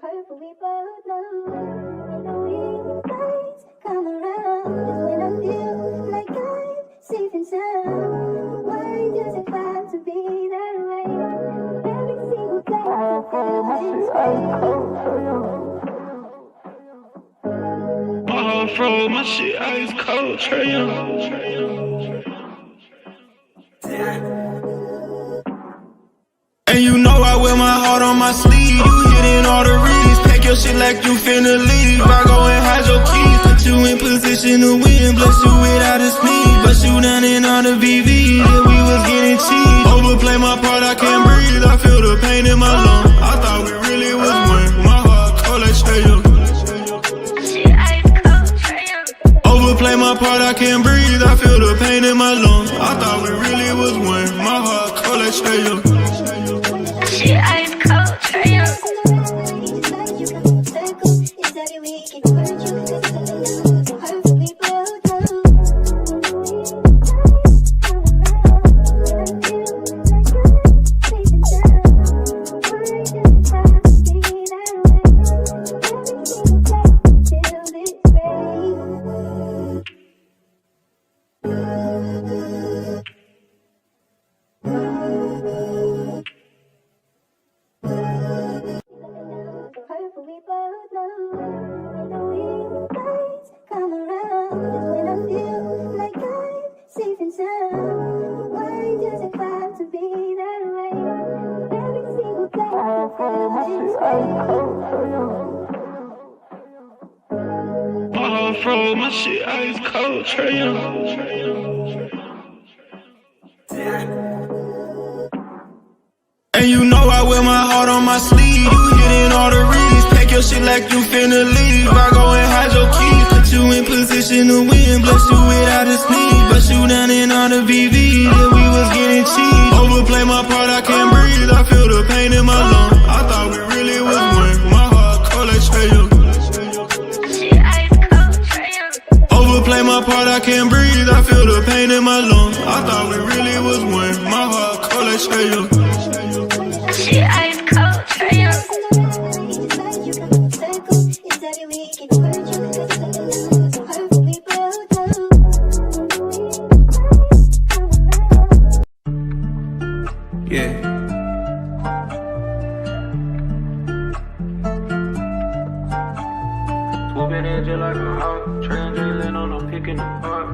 hurtful we both know. And the weeknights come around is when I feel like I'm safe and sound. Why does it have to be that way? Every single day I feel this way. My heart froze, my shit ice cold, Trae Young. And you know I wear my heart on my sleeve. You hitting all the reads, pack your shit like you finna leave. I go and hide your keys, put you in position to win. Bless you without a speed, but you down in all the VV. That we was getting cheap. Overplay my part, I can't breathe. I feel the pain in my lungs. I thought we really was one. My heart cold like Trae Young. Overplay my part, I can't breathe. I feel the pain in my lungs. I thought we really was one. My heart cold like Trae Young. She ice cold, Trae Young. We both know when the weeknights come around is when I feel like I'm safe and sound. Why does it have to be that way? Every single day I feel this way. My heart froze, my shit ice cold, Trae Young. And you know I wear my heart on my sleeve. You hitting all the reads, pack your shit like you finna leave. I go and hide your keys, put you in position to win. Bless you without a sneeze, but you down in all the VV. That we was getting cheap. Overplay my part, I can't breathe. I feel the pain in my lungs. I thought we really was one. My heart cold like Trae Young. Overplay my part, I can't breathe. I feel the pain in my lungs. I thought we really was one. My heart cold like Trae Young. She ice cold, Trae Young. Yeah. Swooping in just like a hawk, translating on a pick in the park.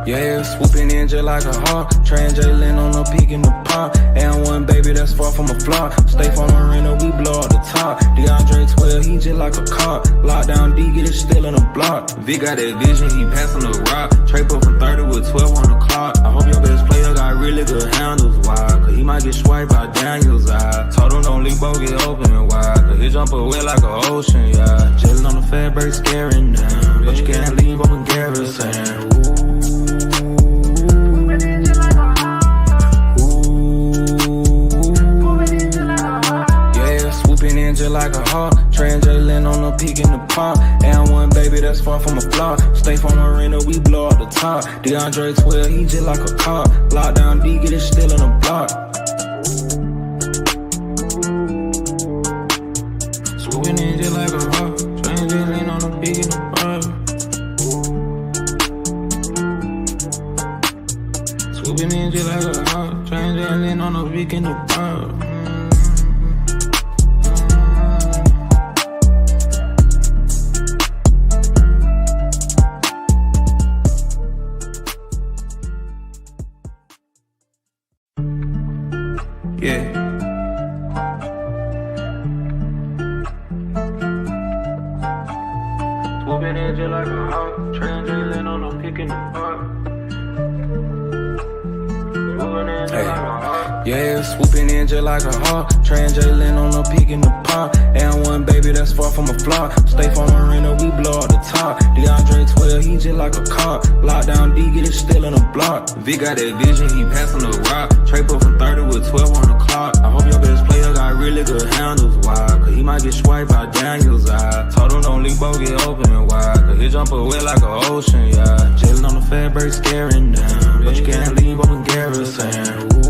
Yeah, swooping in just like a hawk, translating on a peak in the park. And one baby that's far from a flop. Stay from Marina, we blow up the top. DeAndre 12, he just like a cop. Lockdown D, get it still in the block. Vic got that vision, he passing the rock. Trey put from 30 with 12 on the clock. I hope your best player got really good handles, why? Cause he might get swiped by Daniel's eye. Told him don't leave both get open wide. Cause he jump away like an ocean, yeah. Chillin' on the fat break, scaring them. But you can't leave open garrison. Just like a hawk, translating on a peak in the park. And one baby that's far from a flop. Stay from Marina, we blow up the top. DeAndre 12, he just like a cop. Lockdown D, get it still in the block. Swooping in just like a hawk, translating on a peak in the park. Swooping in just like a hawk, translating on a peak in the park. Yeah. Swooping in just like a hawk, translating on a pick in the park. Yeah, swooping in just like a hawk, translating on a peak in the park. And one baby that's far from a flop. Stay from Marina, we blow up the top. DeAndre 12, he just like a cop. Lockdown D, get it still in the block. Vic got that vision, he passing the rock. Trey put from 30 with 12 on the clock. I hope your best player got really good handles, why? Cause he might get swiped by Daniel's eye. Told him don't leave both get open wide. Cause he jump away like an ocean, yeah. Chillin' on the fat break, scaring them. But you can't leave open garrison. Ooh.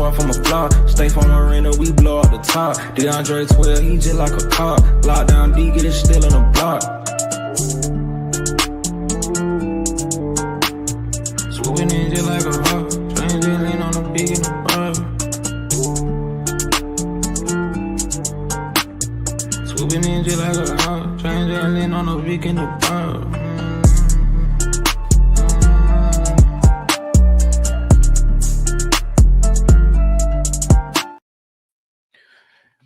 far from a flop. Stay from Marina, we blow up the top. DeAndre 12, he just like a cop. Lockdown D, get it still in the block. Swooping in just like a hawk. Trying to lean on the big in the bar. Swooping in just like a hawk. Trying to lean on the big in the bar.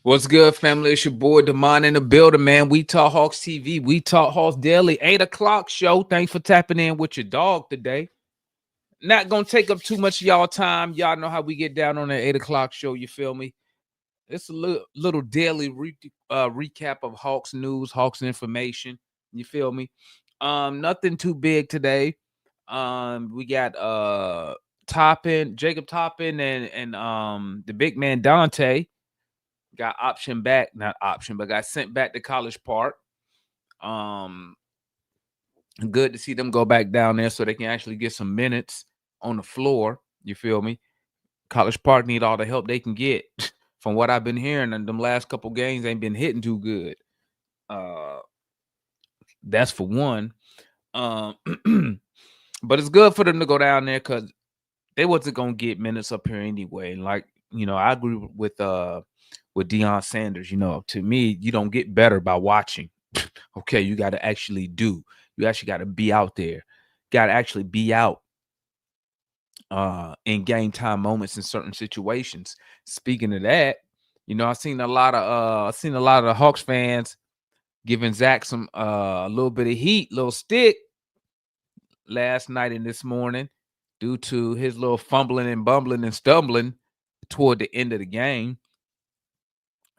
What's good, family? It's your boy Damon in the building, man. We Talk Hawks TV. We Talk Hawks Daily, 8 o'clock show. Thanks for tapping in with your dog today. Not gonna take up too much of y'all time. Y'all know how we get down on the 8 o'clock show. You feel me? It's a little daily recap of Hawks news, Hawks information. You feel me? Nothing too big today. We got Jacob Toppin and the big man Dante. Got got sent back to College Park. Good to see them go back down there so they can actually get some minutes on the floor. You feel me? College Park need all the help they can get. From what I've been hearing, and them last couple games ain't been hitting too good. That's for one. But it's good for them to go down there because they wasn't gonna get minutes up here anyway. And like, you know, I agree with Deion Sanders. You know, to me, you don't get better by watching. Okay, you got to actually do. You actually got to be out there. Got to actually be out in game time moments in certain situations. Speaking of that, you know, I've seen a lot of the Hawks fans giving Zach some a little bit of heat, little stick last night and this morning due to his little fumbling and bumbling and stumbling toward the end of the game.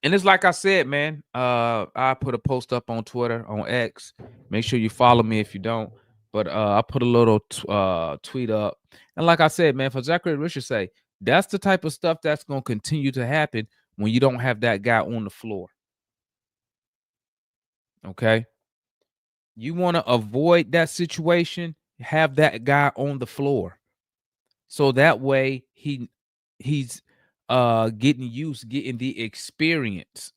And it's like I said, man, I put a post up on Twitter, on X. Make sure you follow me if you don't. But I put a little tweet up. And like I said, man, for Zachary Richardson, that's the type of stuff that's going to continue to happen when you don't have that guy on the floor. Okay? You want to avoid that situation, have that guy on the floor. So that way he's getting the experience.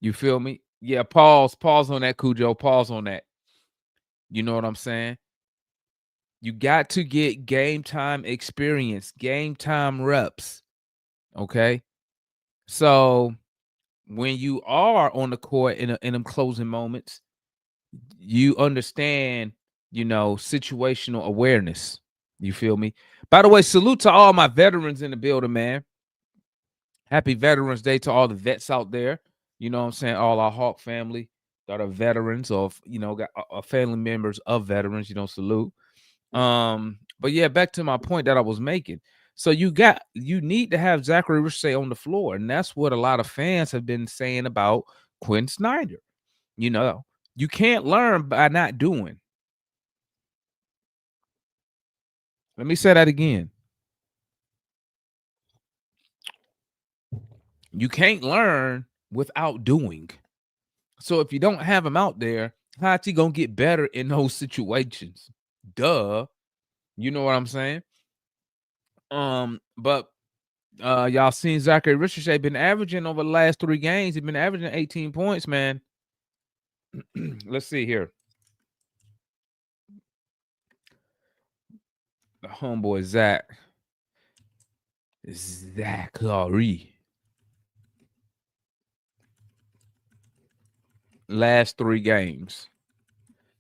You feel me? Yeah, pause on that, Cujo. Pause on that. You know what I'm saying? You got to get game time experience, game time reps. Okay. So when you are on the court in them closing moments, you understand, you know, situational awareness. You feel me? By the way, salute to all my veterans in the building, man. Happy Veterans Day to all the vets out there. You know what I'm saying? All our Hawk family that are veterans or, you know, got family members of veterans, you know, salute. But yeah, back to my point that I was making. So you need to have Zachary Richardson on the floor. And that's what a lot of fans have been saying about Quinn Snyder. You know, you can't learn by not doing. Let me say that again. You can't learn without doing. So if you don't have him out there, how's he gonna get better in those situations? Duh. You know what I'm saying? But y'all seen Zachary Richardson been averaging over the last 3 games. He's been averaging 18 points, man. Let's see here. The homeboy Zachary. Last 3 games.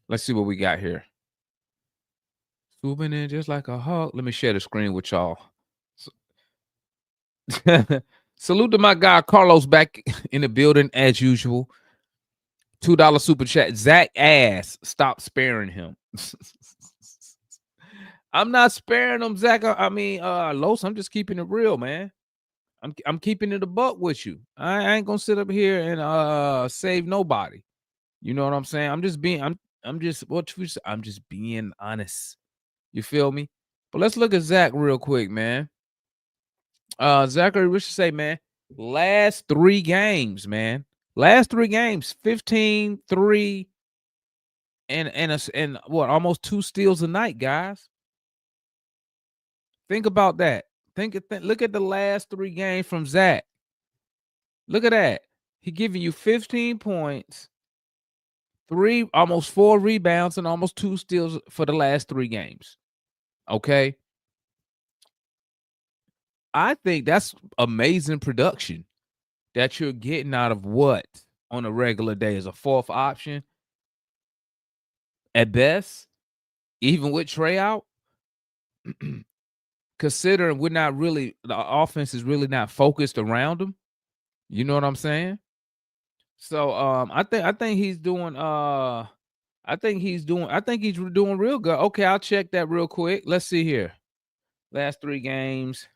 Let's see what we got here. Swooping in just like a hawk. Let me share the screen with y'all. Salute to my guy Carlos back in the building as usual. $2 super chat. Zach ass. Stop sparing him. I'm not sparing him, Zach. I mean, Los, I'm just keeping it real, man. I'm keeping it a buck with you. I ain't gonna sit up here and save nobody. You know what I'm saying? I'm just being honest. You feel me? But let's look at Zach real quick, man. Zachary Richardson, man. Last 3 games, man. Last 3 games, 15, 3, and what, almost 2 steals a night, guys. Think about that. Look at the last 3 games from Zach. Look at that. He giving you 15 points, almost 4 rebounds, and almost 2 steals for the last 3 games. Okay. I think that's amazing production that you're getting out of what on a regular day as a 4th option at best, even with Trey out. Considering the offense is really not focused around him. You know what I'm saying? So I think he's doing real good. Okay, I'll check that real quick. Let's see here. Last 3 games,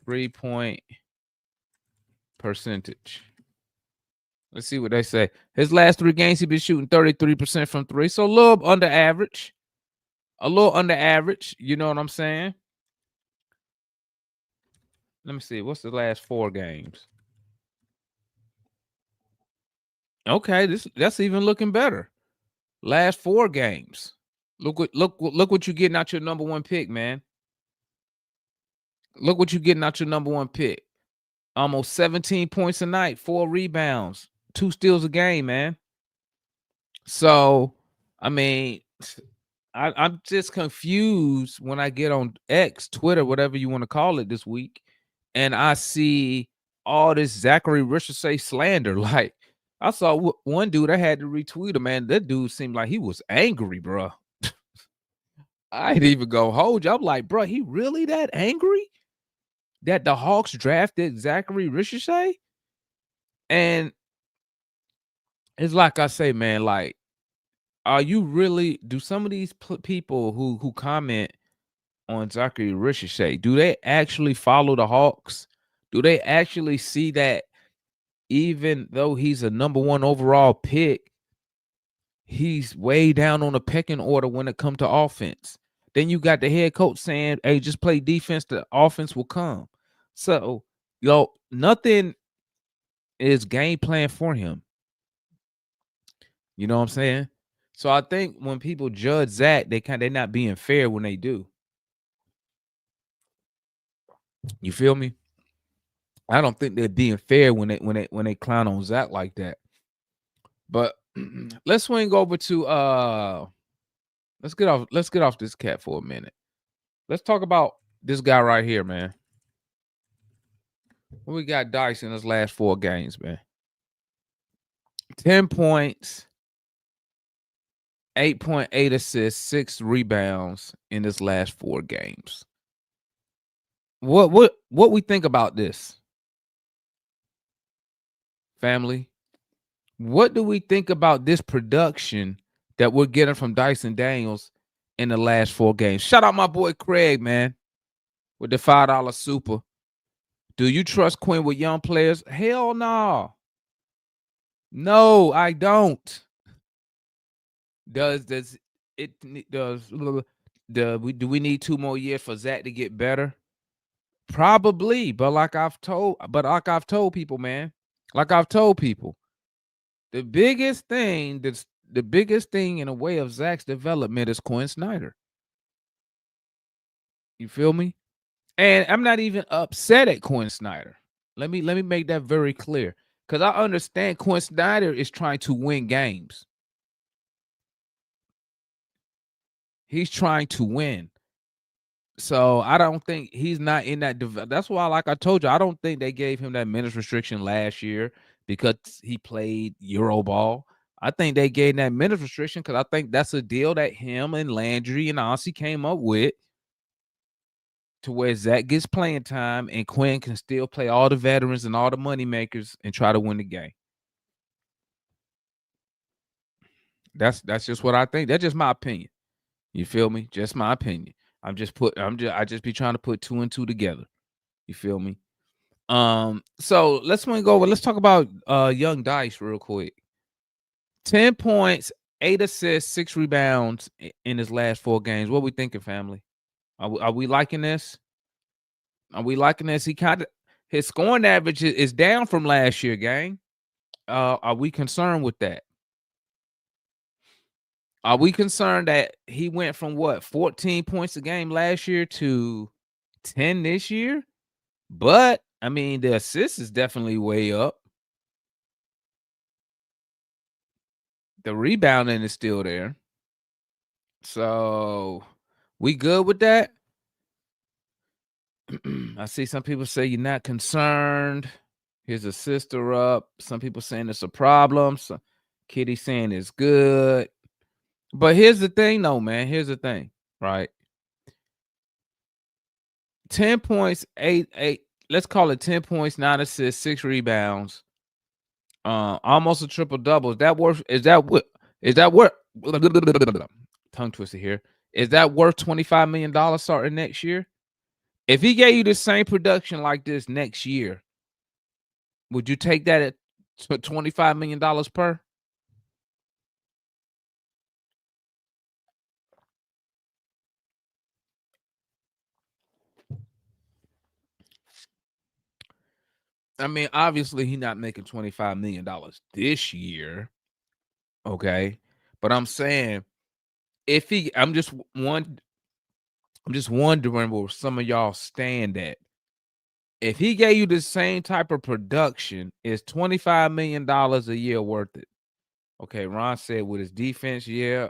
3-point percentage. Let's see what they say. His last 3 games, he's been shooting 33% from 3. So a little under average. You know what I'm saying? Let me see. What's the last 4 games? Okay, that's even looking better. Last 4 games. Look what you're getting out your number 1 pick, man. Look what you're getting out your number 1 pick. Almost 17 points a night, 4 rebounds, 2 steals a game, man. So, I mean, I'm just confused when I get on X, Twitter, whatever you want to call it this week, and I see all this Zachary Richardson slander. Like, I saw one dude, I had to retweet him, man. That dude seemed like he was angry, bro. I ain't even go hold you. I'm like, bro, he really that angry that the Hawks drafted Zachary Richardson? And it's like I say, man, like, do some of these people who comment on Zachary Richardson, do they actually follow the Hawks? Do they actually see that even though he's a number 1 overall pick, he's way down on the pecking order when it comes to offense? Then you got the head coach saying, hey, just play defense, the offense will come. So, nothing is game plan for him. You know what I'm saying? So I think when people judge Zach, they're not being fair when they do. You feel me? I don't think they're being fair when they clown on Zach like that. But let's swing over to let's get off this cat for a minute. Let's talk about this guy right here, man. We got Dice in his last 4 games, man. 10 points, 8.8 assists, 6 rebounds in his last 4 games. What we think about this, family? What do we think about this production that we're getting from Dyson Daniels in the last 4 games? Shout out my boy Craig, man, with the $5 super. Do you trust Quinn with young players? Hell no. No, I don't. Do we need 2 more years for Zach to get better? Probably, but like I've told people, man, the biggest thing in the way of Zach's development is Quinn Snyder. You feel me? And I'm not even upset at Quinn Snyder. Let me make that very clear, because I understand Quinn Snyder is trying to win games. He's trying to win. So I don't think he's not in that. That's why, like I told you, I don't think they gave him that minutes restriction last year because he played Euroball. I think they gave that minutes restriction because I think that's a deal that him and Landry and Aussie came up with, to where Zach gets playing time and Quinn can still play all the veterans and all the money makers and try to win the game. That's just what I think. That's just my opinion. You feel me? Just my opinion. I just be trying to put 2 and 2 together. You feel me? So let's go over. Let's talk about young Dice real quick. 10 points, 8 assists, 6 rebounds in his last 4 games. What we thinking, family? Are we liking this? Are we liking this? His scoring average is down from last year, gang. Are we concerned with that? Are we concerned that he went from 14 points a game last year to 10 this year. But I mean, the assist is definitely way up. The rebounding is still there. So we good with that? I see some people say you're not concerned. His assists are up. Some people saying it's a problem. So Kitty saying it's good. But here's the thing, though, man. Here's the thing, right? 10 points, 8. Let's call it 10 points, 9 assists, 6 rebounds. Almost a triple double. Is that worth? Is that what? Tongue twister here. Is that worth $25 million starting next year? If he gave you the same production like this next year, would you take that at $25 million per? I mean, obviously, he's not making $25 million this year. Okay. But I'm saying, if he, I'm just wondering where some of y'all stand at. If he gave you the same type of production, is $25 million a year worth it? Okay, Ron said with his defense, yeah.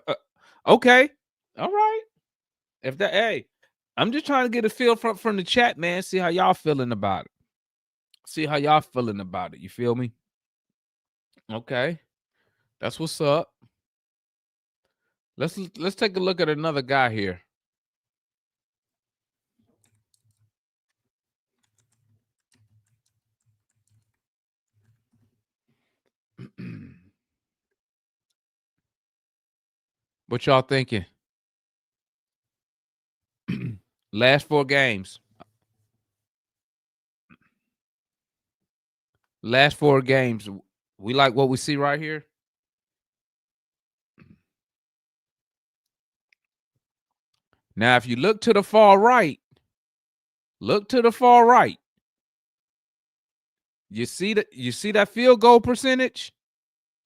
Okay, all right. If that, hey, I'm just trying to get a feel from the chat, man. See how y'all feeling about it. See how y'all feeling about it. You feel me? Okay, that's what's up. Let's take a look at another guy here. What y'all thinking? Last 4 games. Last 4 games. We like what we see right here. Now, if you look to the far right, you see that field goal percentage?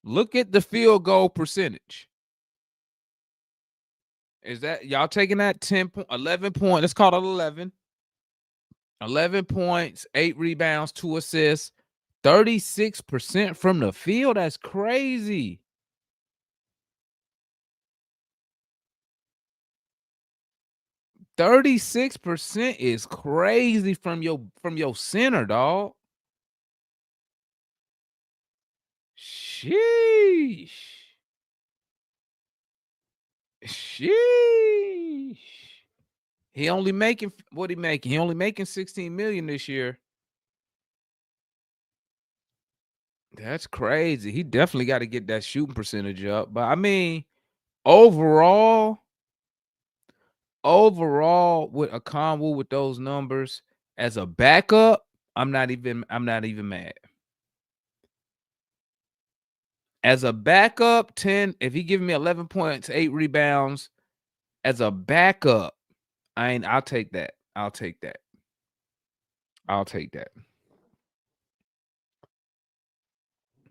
Look at the field goal percentage. Is that y'all taking that 11 points? Let's call it 11. 11 points, 8 rebounds, 2 assists, 36% from the field. That's crazy. %36% is crazy from your center, dog. Sheesh. He only making what he making? He only making 16 million this year. That's crazy. He definitely got to get that shooting percentage up. But I mean, overall, with Okongwu with those numbers as a backup, I'm not even mad. As a backup, 10, if he give me 11 points, 8 rebounds as a backup, I'll take that. I'll take that.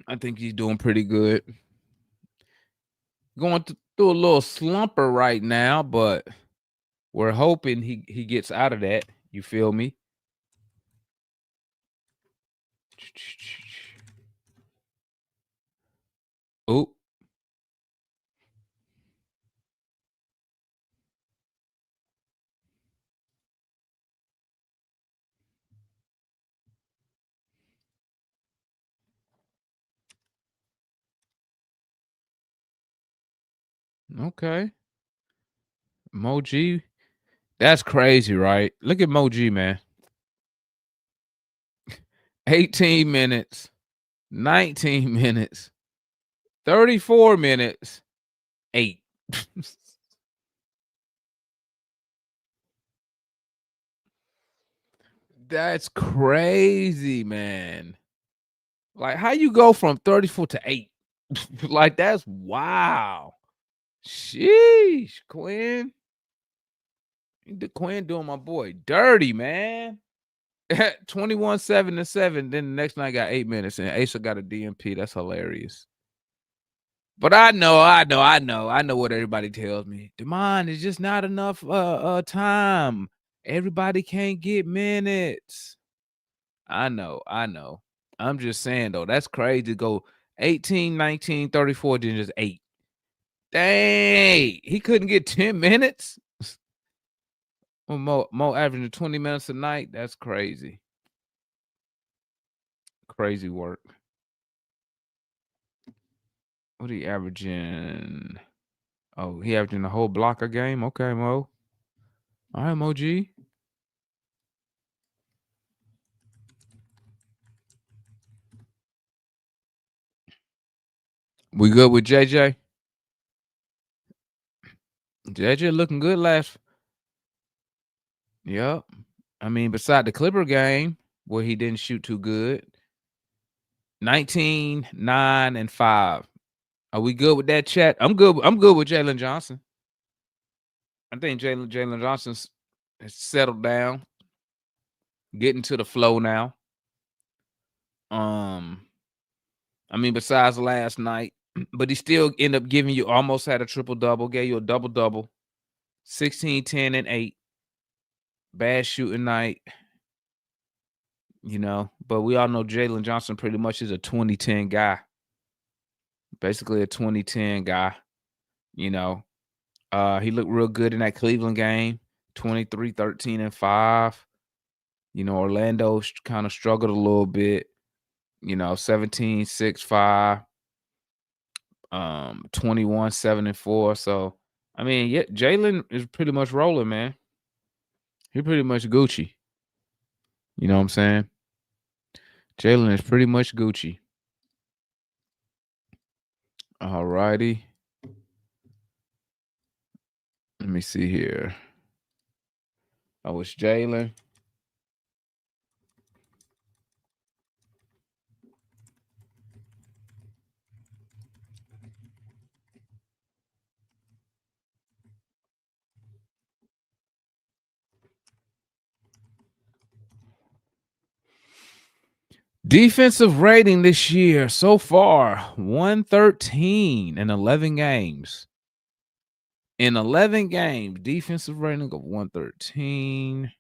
I think he's doing pretty good. Going through a little slumper right now, but we're hoping he gets out of that. You feel me? Oh. Okay. Moji. That's crazy, right? Look at Moji, man. 18 minutes, 19 minutes, 34 minutes, 8. That's crazy, man. Like, how you go from 34 to 8? Like, that's wow. Sheesh, Quinn. Quinn doing my boy dirty, man. 21-7-7. Then the next night got 8 minutes, and Asa got a DMP. That's hilarious. But I know what everybody tells me. Demond, it's just not enough time. Everybody can't get minutes. I know. I'm just saying though, that's crazy to go 18, 19, 34, then just 8. Dang, he couldn't get 10 minutes. Well, Mo averaging 20 minutes a night. That's crazy. Crazy work. What he averaging? Oh, he averaging a whole block a game. Okay, Mo. All right, Mo G. We good with JJ? JJ looking good last. Yep. I mean, beside the Clipper game where he didn't shoot too good. 19, 9, and 5. Are we good with that, chat? I'm good. I'm good with Jalen Johnson. I think Jalen Johnson's has settled down, getting to the flow now. I mean, besides last night, but he still ended up giving you almost had a triple-double, gave you a double-double, 16, 10, and 8. Bad shooting night, you know, but we all know Jalen Johnson pretty much is a 2010 guy. Basically a 2010 guy, you know. He looked real good in that Cleveland game, 23, 13, and 5. You know, Orlando kind of struggled a little bit, you know, 17, 6, 5, 21, 7, and 4. So, I mean, yeah, Jalen is pretty much rolling, man. He pretty much Gucci. You know what I'm saying? Jalen is pretty much Gucci. All righty. Let me see here. Oh, it's Jalen. Defensive rating this year so far 113 in 11 games. In 11 games, defensive rating of 113.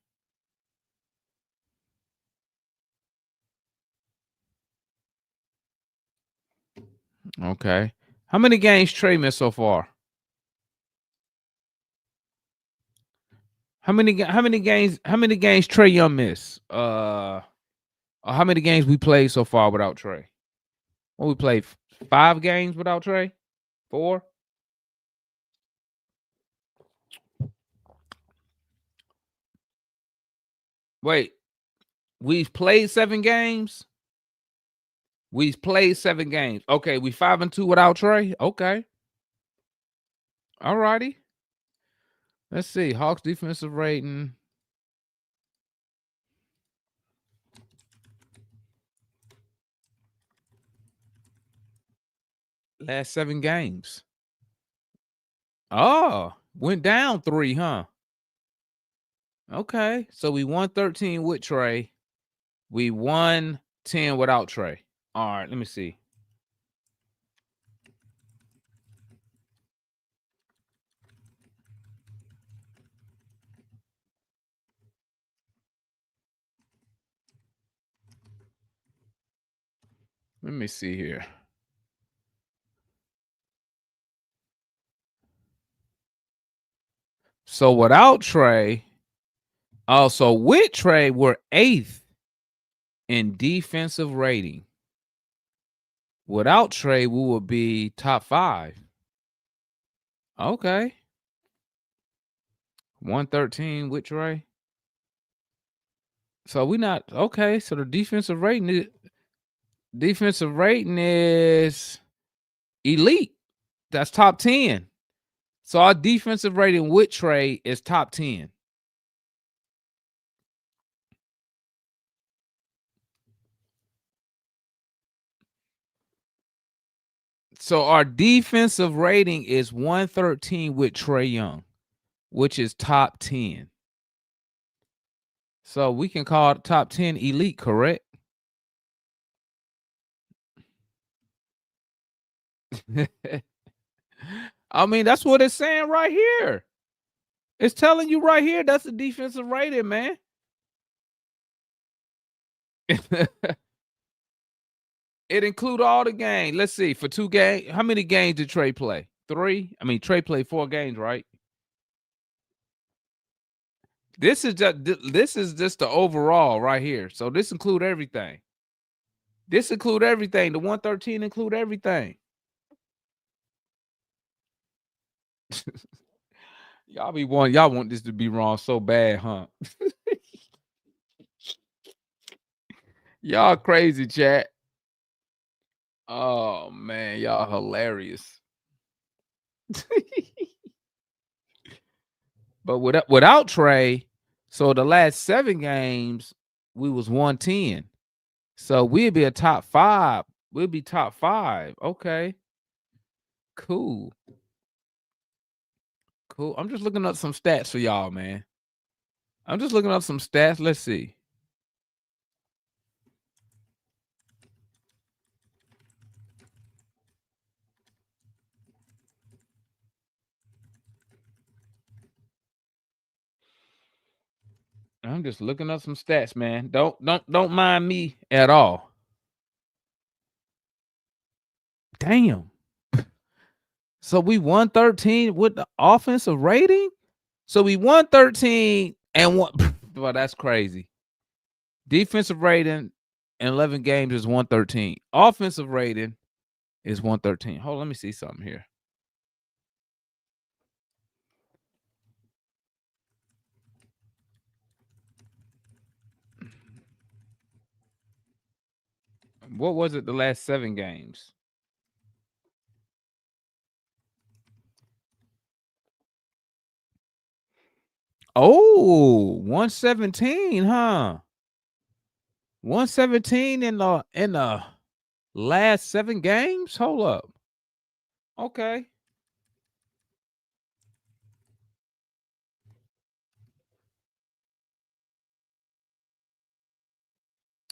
Okay. How many games Trey missed so far? How many games Trae Young missed? How many games we played so far without Trey? Well, we played 5 games without Trey? 4? Wait. We've played 7 games? We've played 7 games. Okay, we 5-2 without Trey? Okay. All righty. Let's see. Hawks defensive rating. Last 7 games. Oh, went down 3, huh? Okay. So we won 13 with Trey. We won 10 without Trey. All right, let me see. Let me see here. So without Trey, also with Trey, we're 8th in defensive rating. Without Trey, we would be top 5. Okay. 113 with Trey. So we not okay. So the defensive rating is elite. That's top 10. So our defensive rating with Trey is top 10. So our defensive rating is 113 with Trae Young, which is top 10. So we can call it top 10 elite, correct? I mean, that's what it's saying right here. It's telling you right here. That's the defensive rating, man. It include all the games. Let's see. For 2 games, how many games did Trey play? 3? I mean, Trey played 4 games, right? This is just the overall right here. So this include everything. This include everything. The 113 include everything. Y'all want this to be wrong so bad, huh? Y'all crazy, chat. Oh man, y'all hilarious. But without Trey, so the last 7 games we was 110. So we'd be a top 5. We'll be top 5. Okay. Cool. Cool. I'm just looking up some stats for y'all, man. I'm just looking up some stats. Let's see. I'm just looking up some stats, man. Don't mind me at all. Damn. So we 113 with the offensive rating? So we 113 and one. Well, that's crazy. Defensive rating in 11 games is 113. Offensive rating is 113. Hold on, let me see something here. What was it the last 7 games? Oh, 117, huh? 117 in the last 7 games? Hold up. Okay.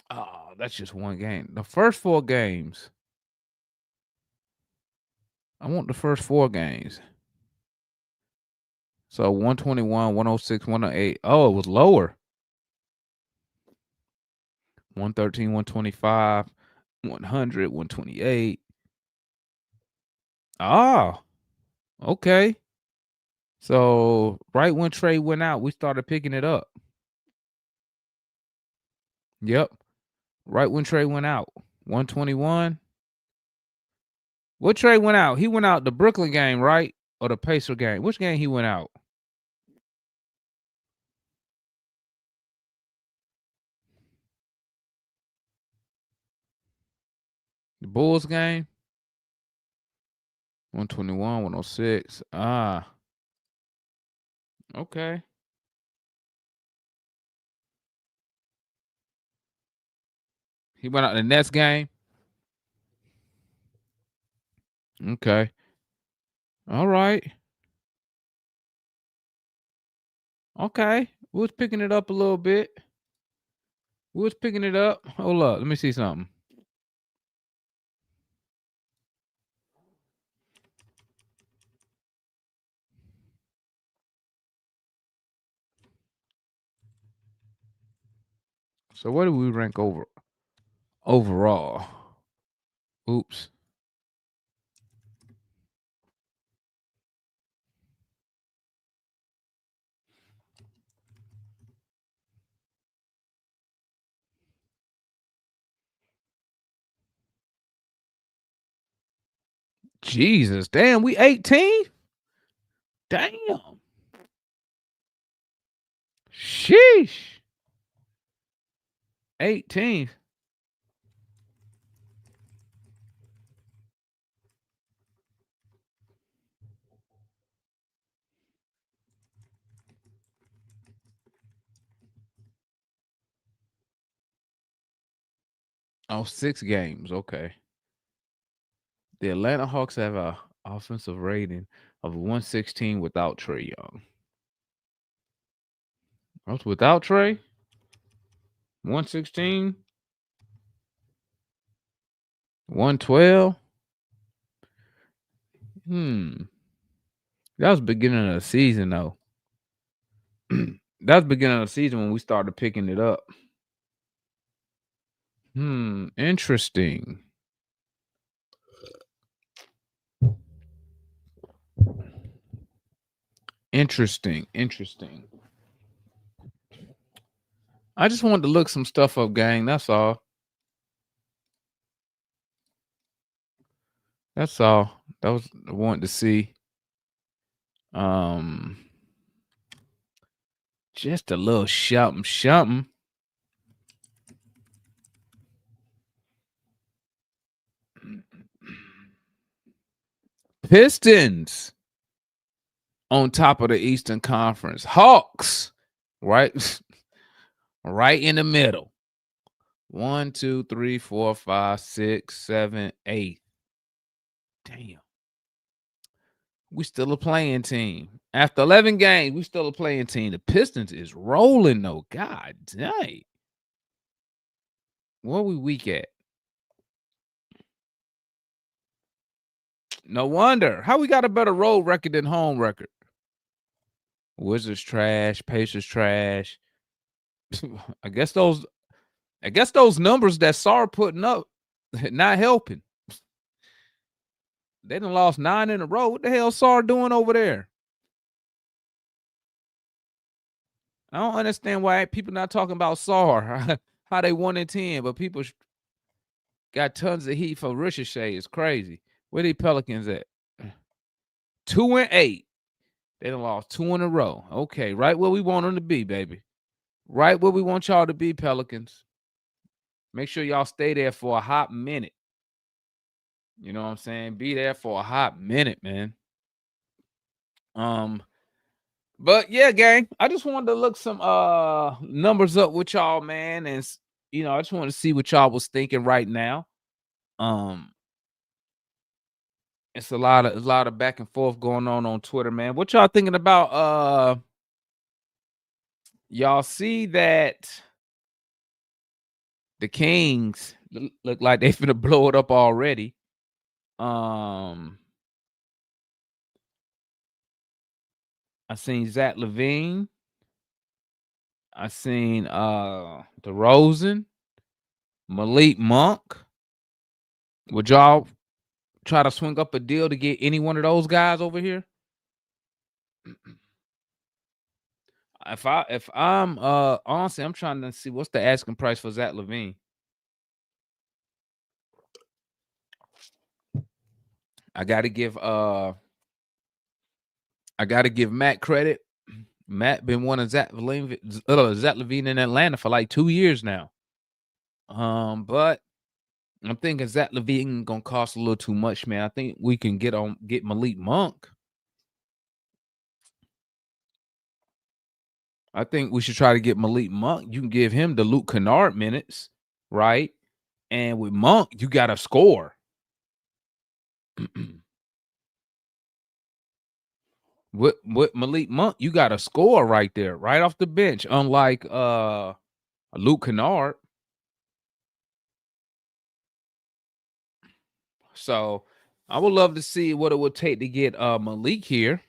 Oh, that's just one game. The first 4 games. I want the first 4 games. So 121, 106, 108. Oh, it was lower. 113, 125, 100, 128. Ah, okay. So right when Trey went out, we started picking it up. Yep. Right when Trey went out. 121. What Trey went out? He went out the Brooklyn game, right? Or the Pacer game? Which game he went out? The Bulls game? 121, 106. Ah. Okay. He went out the Nets game. Okay. All right. Okay. We was picking it up a little bit. We was picking it up. Hold up. Let me see something. So where do we rank overall? Oops. Jesus, damn, we 18? Damn. Sheesh. 18th. Oh, 6 games. Okay. The Atlanta Hawks have a offensive rating of 116 without Trey Young. That's without Trey? 116? 112? That was beginning of the season though. That's the beginning of the season when we started picking it up. Interesting. Interesting. I just wanted to look some stuff up, gang. That's all. That's all. That was I wanted to see. Just a little something. Pistons on top of the Eastern Conference. Hawks, right? Right in the middle. 1, 2, 3, 4, 5, 6, 7, 8. Damn. We still a playing team. After 11 games, we still a playing team. The Pistons is rolling, though. God dang. Where we weak at? No wonder. How we got a better road record than home record? Wizards trash, Pacers trash. I guess those numbers that SAR putting up not helping. They done lost 9 in a row. What the hell SAR doing over there? I don't understand why people not talking about SAR. How they 1-10, but people got tons of heat for Ricochet. It's crazy. Where the Pelicans at? 2-8. They done lost 2 in a row. Okay, right where we want them to be, baby. Right where we want y'all to be, Pelicans. Make sure y'all stay there for a hot minute. You know what I'm saying? Be there for a hot minute, man. But yeah, gang, I just wanted to look some numbers up with y'all, man, and I just want to see what y'all was thinking right now. It's a lot of back and forth going on Twitter, man. What y'all thinking about? Y'all see that the Kings look like they finna blow it up already. I seen Zach LaVine. I seen DeRozan, Malik Monk. Would y'all try to swing up a deal to get any one of those guys over here? If I'm honestly, I'm trying to see what's the asking price for Zach LaVine. I gotta give Matt credit. Matt been one of Zach LaVine in Atlanta for like 2 years now. But I'm thinking Zach LaVine gonna cost a little too much, man. I think we can get Malik Monk. I think we should try to get Malik Monk. You can give him the Luke Kennard minutes, right? And with Monk, you got to score. With Malik Monk, you got to score right there, right off the bench. Unlike Luke Kennard. So I would love to see what it would take to get Malik here.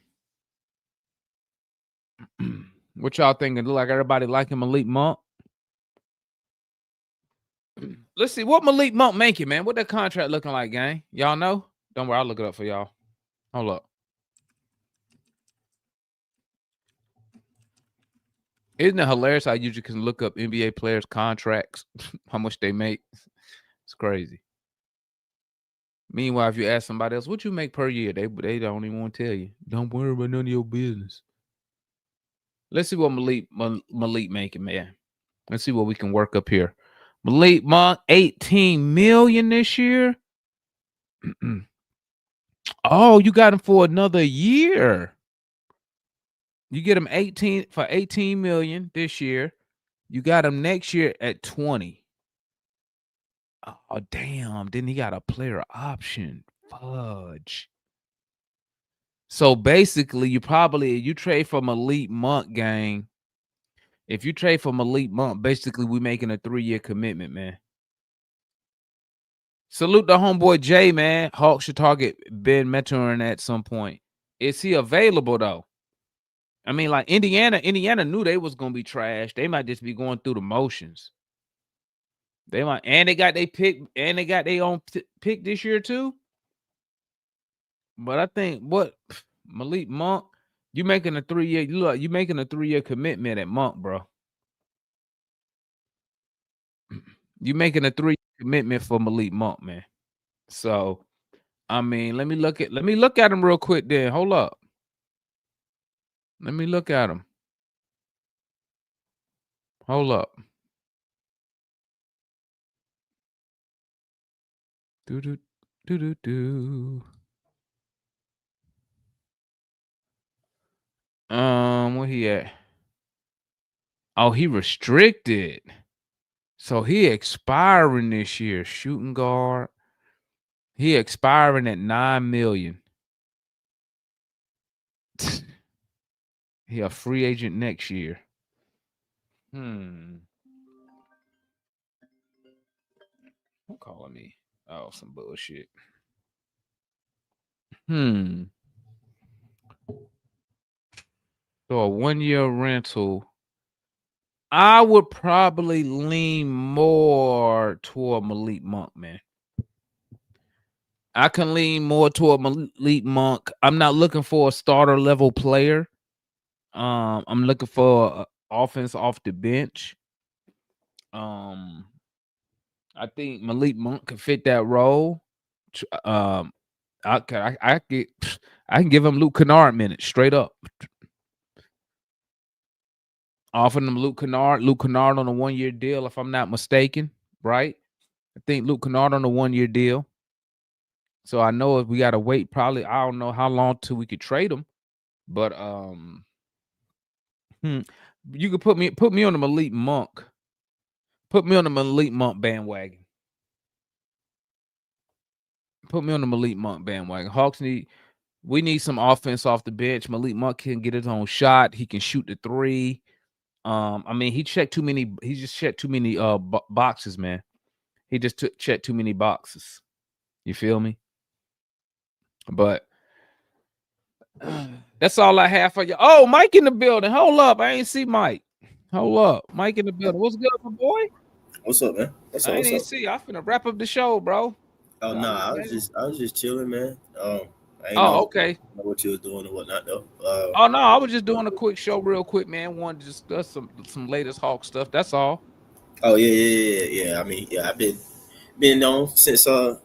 What y'all thinking? Look like everybody liking Malik Monk. Let's see what Malik Monk making, man. What that contract looking like, gang? Y'all know? Don't worry, I'll look it up for y'all. Hold up. Isn't it hilarious how you can look up NBA players' contracts, how much they make? It's crazy. Meanwhile, if you ask somebody else, what you make per year, they don't even want to tell you. Don't worry about none of your business. Let's see what Malik making, man. Let's see what we can work up here. Malik Monk, $18 million this year. Oh, you got him for another year. You get him 18 million this year. You got him next year at 20. Oh, damn. Then he got a player option. Fudge. So basically, you trade for Malik Monk, gang. If you trade for Malik Monk, basically we making a 3-year commitment, man. Salute the homeboy Jay, man. Hawks should target Ben mentoring at some point. Is he available though? I mean, like Indiana knew they was gonna be trash. They might just be going through the motions. They might, and they got they pick, and they got their own pick this year too. But I think Malik Monk, you making a 3-year, you making a 3-year commitment at Monk, bro. You making a 3-year commitment for Malik Monk, man. So, I mean, let me look at him real quick. Then hold up. Let me look at him. Hold up. Do. Where he at? Oh, he restricted. So he expiring this year. Shooting guard. He expiring at $9 million. He a free agent next year. Who calling me? Oh, some bullshit. So a 1-year rental. I would probably lean more toward Malik Monk, man. I can lean more toward Malik Monk. I'm not looking for a starter level player. I'm looking for offense off the bench. I think Malik Monk can fit that role. I can give him Luke Kennard minutes straight up. Offering him Luke Kennard on a 1-year deal, if I'm not mistaken, right? I think Luke Kennard on a 1-year deal. So I know if we got to wait, probably I don't know how long till we could trade him, but you could put me on the Malik Monk. Put me on the Malik Monk bandwagon. Hawks we need some offense off the bench. Malik Monk can get his own shot. He can shoot the 3. I mean, he just checked too many boxes, man. He just checked too many boxes. You feel me? But that's all I have for you. Oh, Mike in the building. Hold up. I ain't see Mike. Hold up. Mike in the building. What's good, my boy? What's up, man? What's up? I didn't see. I'm finna wrap up the show, bro. Oh no, I was just chilling, man. Okay. Know what you was doing and whatnot, though. Oh no, I was just doing a quick show, real quick, man. Wanted to discuss some latest Hawk stuff. That's all. Oh yeah. I mean, yeah, I've been on since 8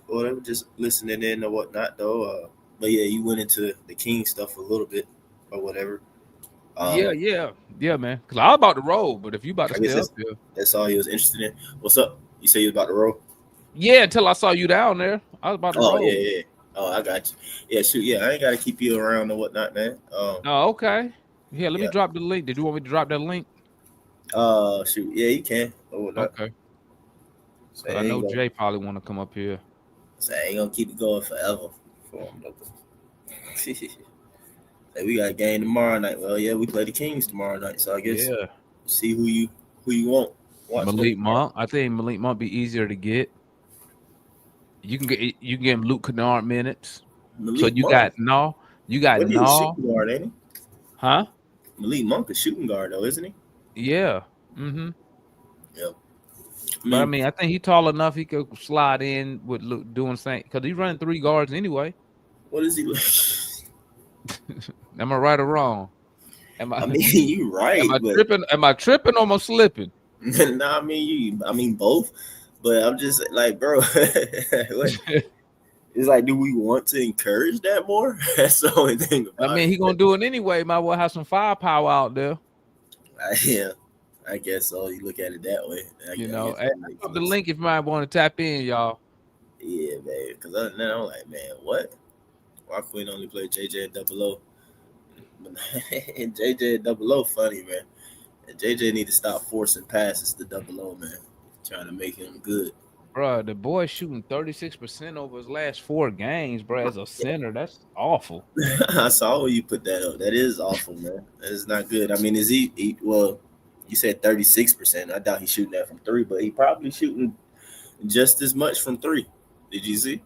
or whatever, just listening in or whatnot, though. But yeah, you went into the King stuff a little bit or whatever. Yeah, man. Cause I was about to roll, but if you about to stay up here, that's all he was interested in. What's up? You say you was about to roll? Yeah, until I saw you down there, I was about to roll. Yeah. Oh, I got you. Yeah, shoot. Yeah, I ain't got to keep you around or whatnot, man. Okay. Here, let me drop the link. Did you want me to drop that link? Shoot. Yeah, you can. Or whatnot. Okay. So I know Jay probably want to come up here. So I ain't gonna keep it going forever for him. Hey, we got a game tomorrow night. Well, yeah, we play the Kings tomorrow night. So I guess see who you want. Malik Monk. I think Malik Monk be easier to get. You can get him Luke Kennard minutes. Malik so you Monk. got No. Shooting guard, ain't he? Huh? Malik Monk is shooting guard though, isn't he? Yeah. Yep. But I mean, I think he's tall enough he could slide in with Luke doing something because he's running 3 guards anyway. What is he like? Am I right or wrong? I mean, you right. Am I tripping or am I slipping? Nah, I mean both. But I'm just like, bro, it's like, do we want to encourage that more? That's the only thing about it. I mean, he gonna do it anyway. Might well have some firepower out there. Yeah, I guess so. You look at it that way. Drop the link if you might want to tap in, y'all. Yeah, man. Because other than that, I'm like, man, what? Why Quinn only play JJ and Double O? And JJ and Double O funny, man. And JJ need to stop forcing passes to Double O, man. Trying to make him good. Bro, the boy shooting 36% over his last 4 games, bro, as a center. That's awful. I saw where you put that up. That is awful, man. That is not good. I mean, is he well, you said 36%. I doubt he's shooting that from 3, but he probably shooting just as much from 3. Did you see?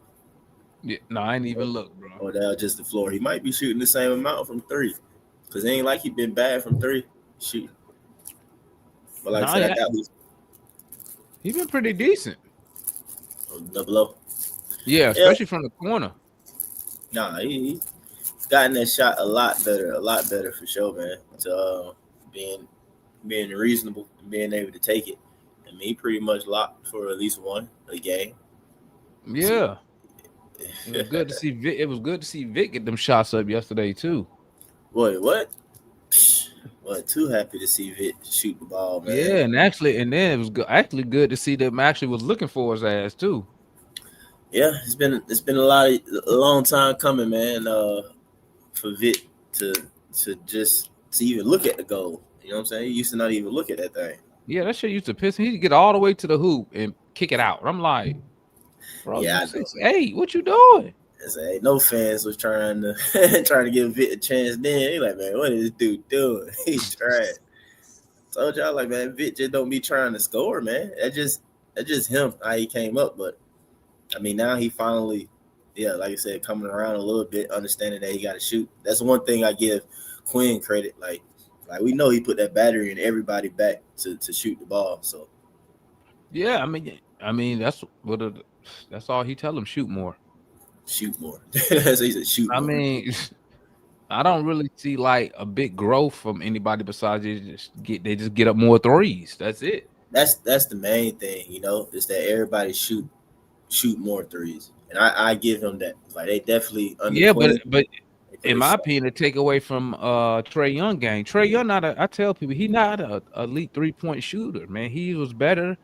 Yeah, no, I ain't even look, bro. Or that just the floor. He might be shooting the same amount from 3. Cause it ain't like he been bad from three. Shoot. But like Nah, I said, yeah, I doubt he been pretty decent. Double O. Yeah, Yeah. especially from the corner. Nah, he gotten that shot a lot better for sure, man. To being reasonable and being able to take it. I mean, he pretty much locked for at least one a game. Yeah. It was good to see Vic. It was good to see Vic get them shots up yesterday too. Boy, what? Well, too happy to see Vic shoot the ball, man. Yeah, and then it was actually good to see them actually was looking for his ass too. Yeah, it's been a long time coming, man. For Vic to even look at the goal. You know what I'm saying? He used to not even look at that thing. Yeah, that shit used to piss him. He'd get all the way to the hoop and kick it out. I'm like, bro, Yeah, I you know. 6'8", what you doing? Say, no fans was trying to give Vic a chance. Then he like, man, what is this dude doing? He's trying. Told y'all like, man, Vic just don't be trying to score, man. That's just him how he came up. But I mean, now he finally, yeah, like I said, coming around a little bit, understanding that he got to shoot. That's one thing I give Quinn credit. Like we know he put that battery in everybody back to shoot the ball. So Yeah, I mean that's all he tell him, shoot more. Shoot more. So he said shoot more. I mean, I don't really see like a big growth from anybody besides they just get up more threes. That's it. That's the main thing, you know, is that everybody shoot more threes. And I give him that. Like they definitely Yeah, but in my opinion, to take away from Trae Young game. Trae Young I tell people he's not a elite 3-point shooter, man. He was better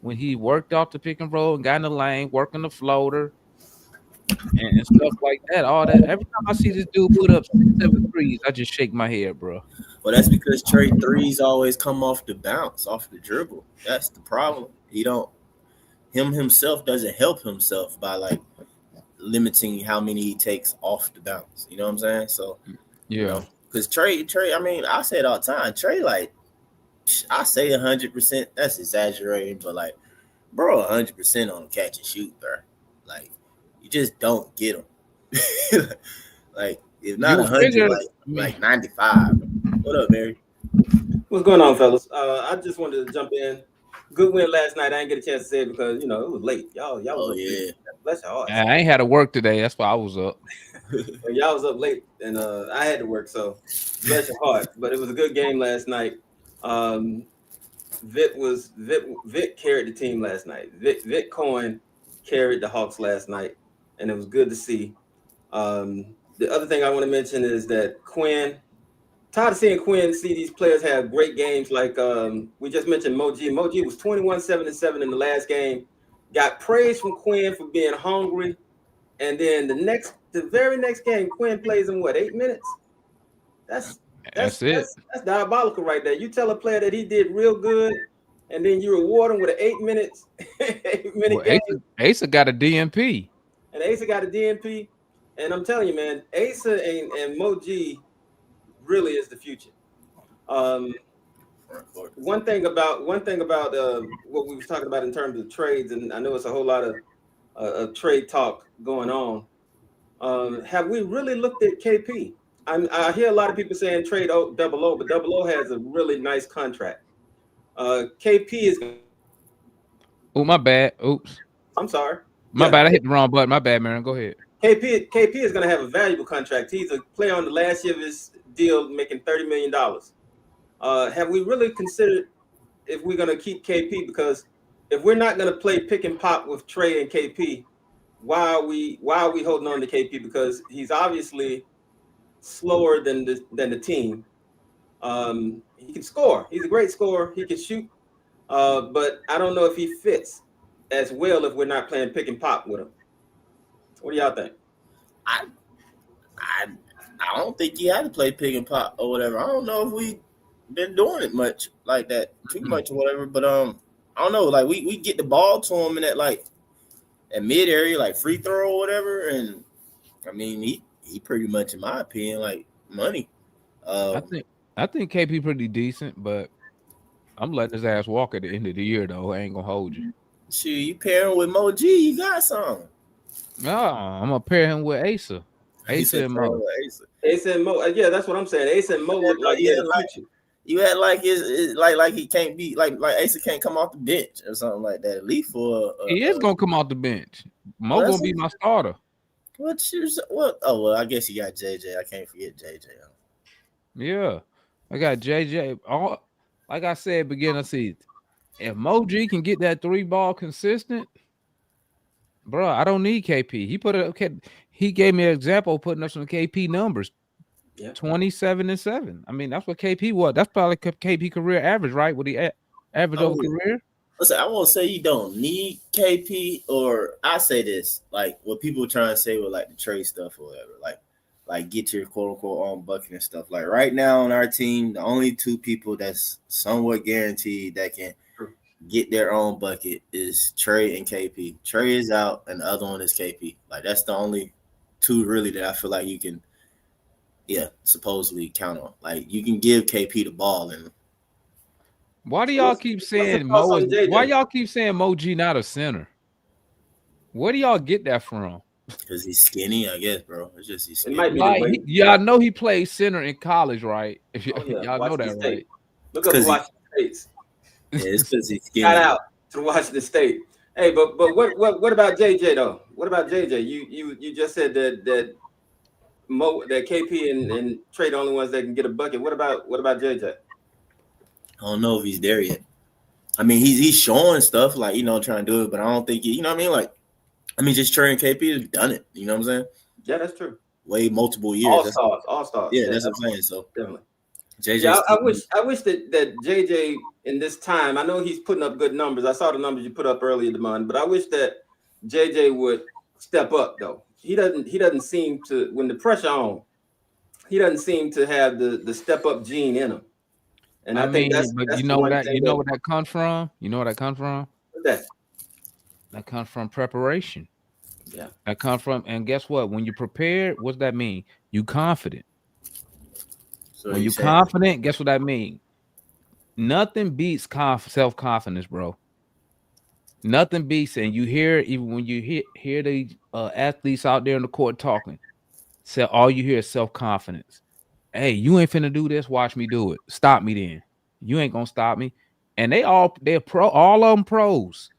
when he worked off the pick and roll and got in the lane, working the floater and stuff like that. All that. Every time I see this dude put up 6-7 threes, I just shake my head, bro. Well, that's because Trae threes always come off the bounce, off the dribble. That's the problem. Himself doesn't help himself by like limiting how many he takes off the bounce. You know what I'm saying? So yeah, because Trae, I mean, I say it all the time. Trae, like, I say 100%. That's exaggerating, but like, bro, 100% on catch and shoot, bro. Like, you just don't get them. Like, if not 100, like 95. What up, Mary? What's going on, fellas? I just wanted to jump in. Good win last night. I didn't get a chance to say it because it was late. Y'all was Oh up yeah. late. Bless your heart. I ain't had to work today. That's why I was up. Y'all was up late, and I had to work. So bless your heart. But it was a good game last night. Vic carried the team last night. Vic Cohen carried the Hawks last night, and it was good to see. The other thing I want to mention is that Quinn. Tired of seeing Quinn see these players have great games like we just mentioned Moji. Moji was 21-7-7 in the last game. Got praise from Quinn for being hungry. And then the very next game, Quinn plays in 8 minutes? That's it. That's diabolical right there. You tell a player that he did real good, and then you reward him with an 8 minutes. 8 minute game. Asa got a DNP. And Asa got a DNP. And I'm telling you, man, Asa and Moji really is the future. One thing about what we was talking about in terms of trades, and I know it's a whole lot of trade talk going on. Have we really looked at KP? I hear a lot of people saying trade Double O, but Double O has a really nice contract. KP is. Oh, my bad. Oops. I'm sorry. My bad. I hit the wrong button. My bad, Marion. Go ahead. KP is going to have a valuable contract. He's a player on the last year of his deal, making $30 million. Have we really considered if we're going to keep KP? Because if we're not going to play pick and pop with Trae and KP, why are we holding on to KP? Because he's obviously slower than the team. He can score. He's a great scorer. He can shoot. But I don't know if he fits as well if we're not playing pick and pop with him. What do y'all think? I don't think he had to play pick and pop or whatever. I don't know if we been doing it much like that, too much or whatever. But I don't know. Like we get the ball to him in that mid area, like free throw or whatever. And I mean, he pretty much, in my opinion, like money. I think KP pretty decent, but I'm letting his ass walk at the end of the year though. I ain't gonna hold you. Shoot, you pair him with Moji, you got some. No, I'm gonna pair him with Asa. Asa and Mo. Ace and Mo, yeah, that's what I'm saying. Ace and Mo look like he had a future. You act like it's like he can't be like Asa can't come off the bench or something like that. At least for He is gonna come off the bench. Mo Well, gonna be my starter. what? Oh well, I guess you got JJ. I can't forget JJ. Yeah, I got JJ. All like I said, beginning of season. If Mo G can get that 3-ball consistent, bro, I don't need KP. He gave me an example of putting up some KP numbers. Yeah. 27 and 7. I mean, that's what KP was. That's probably KP career average, right? What he average over career. Listen, I won't say you don't need KP, or I say this like what people trying to say with like the trade stuff or whatever, like get your quote unquote own bucket and stuff. Like right now on our team, the only 2 people that's somewhat guaranteed that can get their own bucket is Trey and KP. Trey is out, and the other one is KP. Like that's the only 2 really that I feel like you can, supposedly count on. Like you can give KP the ball, and why do y'all keep saying Mo? Why y'all keep saying Mo G not a center? Where do y'all get that from? Because he's skinny, I guess, bro. It's just he's skinny. It might be Like, I know he played center in college, right? If y'all know that, State. right? Look up Washington State. Yeah, it's because he's skinny. Shout out to Washington State. Hey, but what about JJ though? What about JJ? You just said that Mo, that KP and Trey the only ones that can get a bucket. What about JJ? I don't know if he's there yet. I mean, he's showing stuff like, trying to do it, but I don't think you know what I mean? Like, just Trey and KP have done it. You know what I'm saying? Yeah, that's true. Way multiple years. All stars. Yeah, that's what I'm saying. So definitely. JJ. Yeah, I wish that JJ in this time, I know he's putting up good numbers. I saw the numbers you put up earlier, Demond, but I wish that JJ would step up though. He doesn't seem to, when the pressure on, he doesn't seem to have the step up gene in him. And I think that's you know where that comes from? You know where that comes from? What's that? That comes from preparation. Yeah. That comes from, and guess what? When you prepare, what's that mean? You confident. So when you confident, guess what that means? Nothing beats self-confidence, bro. Nothing beats, and you hear even when you hear the athletes out there in the court talking, all you hear is self-confidence. Hey, you ain't finna do this. Watch me do it. Stop me then. You ain't gonna stop me. And they're pro, all of them pros,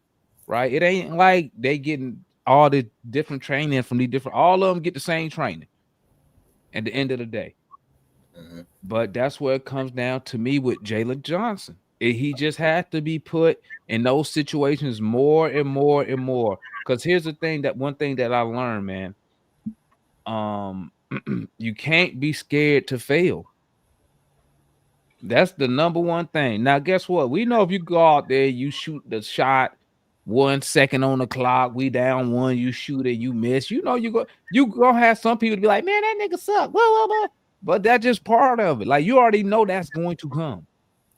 right? It ain't like they getting all the different training from the different. All of them get the same training at the end of the day. Mm-hmm. But that's where it comes down to me with Jalen Johnson. He just had to be put in those situations more and more and more. Because here's the thing, one thing that I learned, man. You can't be scared to fail. That's the number one thing. Now, guess what? We know if you go out there, you shoot the shot 1 second on the clock, we down 1, you shoot it, you miss. You gonna have some people be like, man, that nigga suck. Blah, blah, blah. But that's just part of it. Like, you already know that's going to come.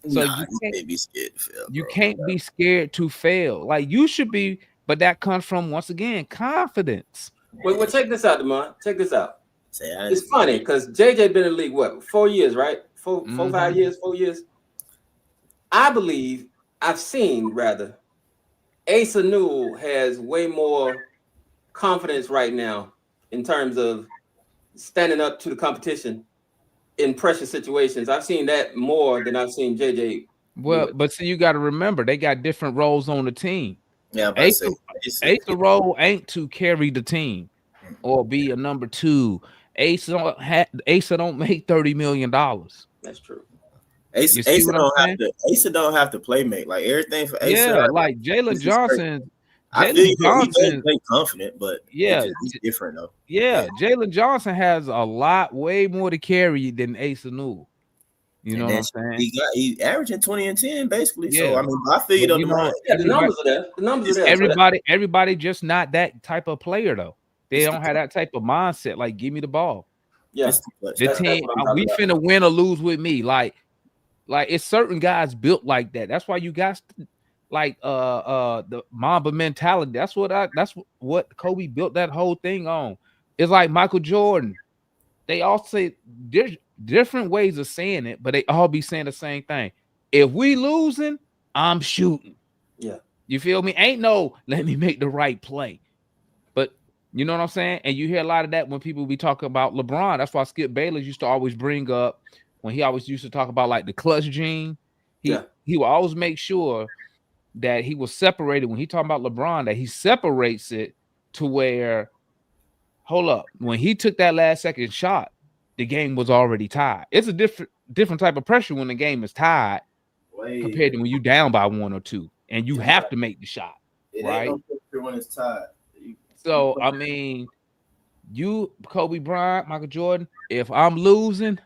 So you can't be scared to fail. You can't be scared to fail. Like, you should be, but that comes from, once again, confidence. Well, check this out, Demond. Check this out. It's funny because JJ been in the league, what, 4 years, right? 5 years, 4 years. I've seen Asa Newell has way more confidence right now in terms of standing up to the competition in pressure situations. I've seen that more than I've seen JJ. Well, but see, you got to remember they got different roles on the team. Yeah, Asa role ain't to carry the team or be a number 2. Asa don't make $30 million. That's true. Asa don't have to play make like everything for Asa. Yeah, like Jalen Johnson. I feel he does play confident, but yeah, he's different though. Yeah, Jalen Johnson has a lot, way more to carry than Asa Newell. You know what I'm saying? He's averaging 20 and 10 basically. Yeah. So I mean, I feel you though. The numbers are there. The numbers are there. Everybody just not that type of player though. They don't have that type of mindset. Like, give me the ball. Yeah, the team. We finna win or lose with me. Like it's certain guys built like that. That's why you guys like the Mamba mentality. That's what Kobe built that whole thing on. It's like Michael Jordan. They all say there's different ways of saying it, but they all be saying the same thing. If we losing, I'm shooting. Yeah. You feel me? Ain't no let me make the right play. But You know what I'm saying? And you hear a lot of that when people be talking about LeBron. That's why Skip Bayless used to always bring up when he always used to talk about like the clutch gene. He will always make sure that he was separated when he talking about LeBron, that he separates it to where, hold up, when he took that last second shot, the game was already tied. It's a different type of pressure when the game is tied compared to when you down by 1 or 2 and you have to make the shot. Right? Ain't no pressure when it's tied. So I mean, you, Kobe Bryant, Michael Jordan, if I'm losing,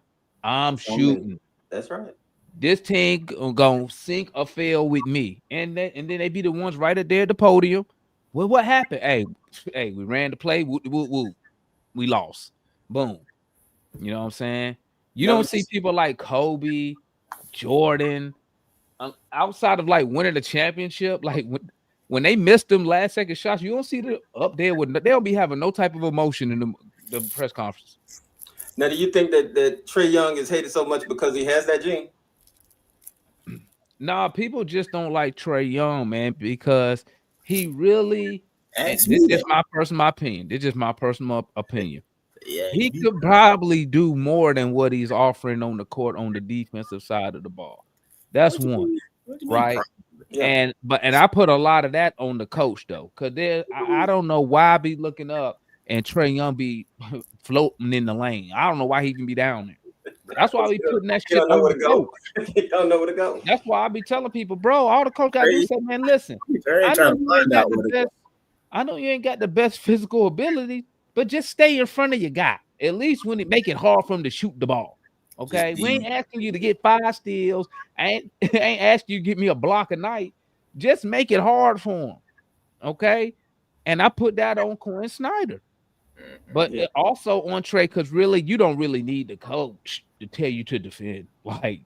I'm shooting. That's right. This team gonna sink or fail with me, and then they be the ones right up there at the podium. Well, what happened? Hey, we ran the play. Woo. We lost. Boom. You know what I'm saying? You don't see people like Kobe, Jordan, outside of like winning the championship. Like when they missed them last second shots, you don't see them up there with. They'll be having no type of emotion in the press conference. Now, do you think that Trae Young is hated so much because he has that gene? Nah, people just don't like Trae Young, man, because he really. This is my personal opinion. This is my personal opinion. Yeah, he could probably do more than what he's offering on the court on the defensive side of the ball. That's one, right? Yeah. And I put a lot of that on the coach though, because I don't know why I be looking up and Trae Young be floating in the lane. I don't know why he can be down there. That's why we putting that shit on the coach. You don't know where to go. That's why I be telling people, bro. All the coach got to do is say, man, listen. I know you ain't got the best physical ability, but just stay in front of your guy. At least when it make it hard for him to shoot the ball. Okay, we ain't asking you to get 5 steals. I ain't asking you to get me a block a night. Just make it hard for him. Okay, and I put that on Quinn Snyder, but also on Trae, because really you don't really need the coach to tell you to defend. Like,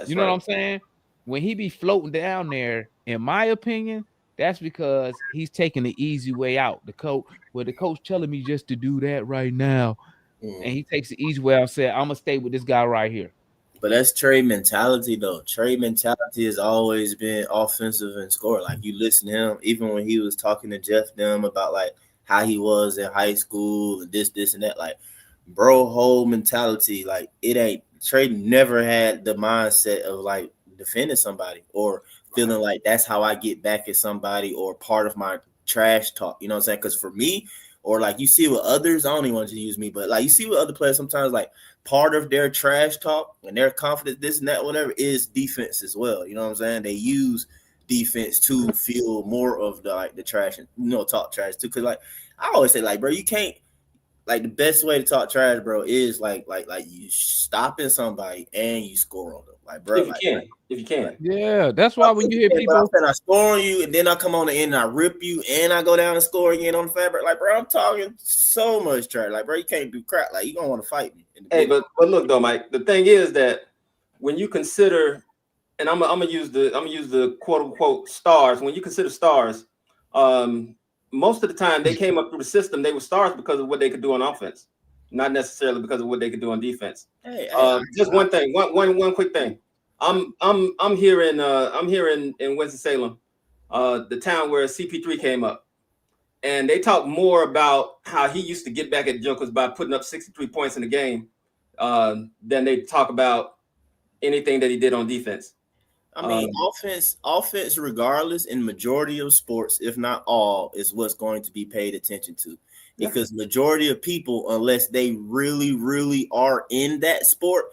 you know what I'm saying? When he be floating down there, in my opinion, that's because he's taking the easy way out. The coach telling me just to do that right now. And he takes the easy way out and said, I'm gonna stay with this guy right here. But that's Trae mentality, though. Trae mentality has always been offensive and score. Like, you listen to him, even when he was talking to Jeff Dem about like how he was in high school and this and that. Like, bro, whole mentality. Like, it ain't Trae never had the mindset of like defending somebody or feeling like that's how I get back at somebody or part of my trash talk. You know what I'm saying? Because for me, or like you see with others, I don't even want to use me, but like you see with other players sometimes, like part of their trash talk and their confidence, this and that, whatever, is defense as well. You know what I'm saying? They use defense to feel more of the like the trash and talk trash too. Cause like I always say, like, bro, you can't, like, the best way to talk trash, bro, is like you stopping somebody and you score on them. Like, bro, if you can. Yeah, that's why when you hear people, I score on you and then I come on the end and I rip you and I go down and score again on the fabric. Like, bro, I'm talking so much trash. Like, bro, you can't do crap. Like, you gonna want to fight me. Hey, but look though, Mike. The thing is that when you consider, and I'm gonna use the quote unquote stars. When you consider stars, most of the time they came up through the system. They were stars because of what they could do on offense, not necessarily because of what they could do on defense. Just one thing, one quick thing. I'm here in Winston-Salem, the town where CP3 came up, and they talk more about how he used to get back at Jokers by putting up 63 points in the game than they talk about anything that he did on defense. I mean, offense, regardless, in majority of sports, if not all, is what's going to be paid attention to. Because majority of people, unless they really, really are in that sport,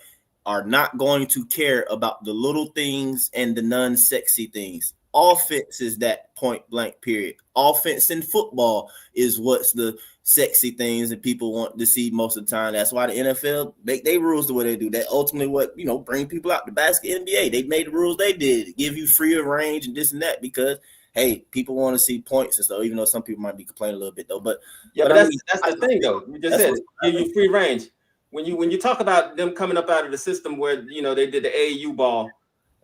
are not going to care about the little things and the non-sexy things. Offense is that point blank period. Offense in football is what's the sexy things that people want to see most of the time. That's why the NFL make they rules the way they do. That ultimately what bring people out. The basket NBA, they made the rules they did, give you freer range and this and that because hey, people want to see points and stuff. Even though some people might be complaining a little bit though, but that's the thing though. You just said give you free range. When you talk about them coming up out of the system where they did the AAU ball,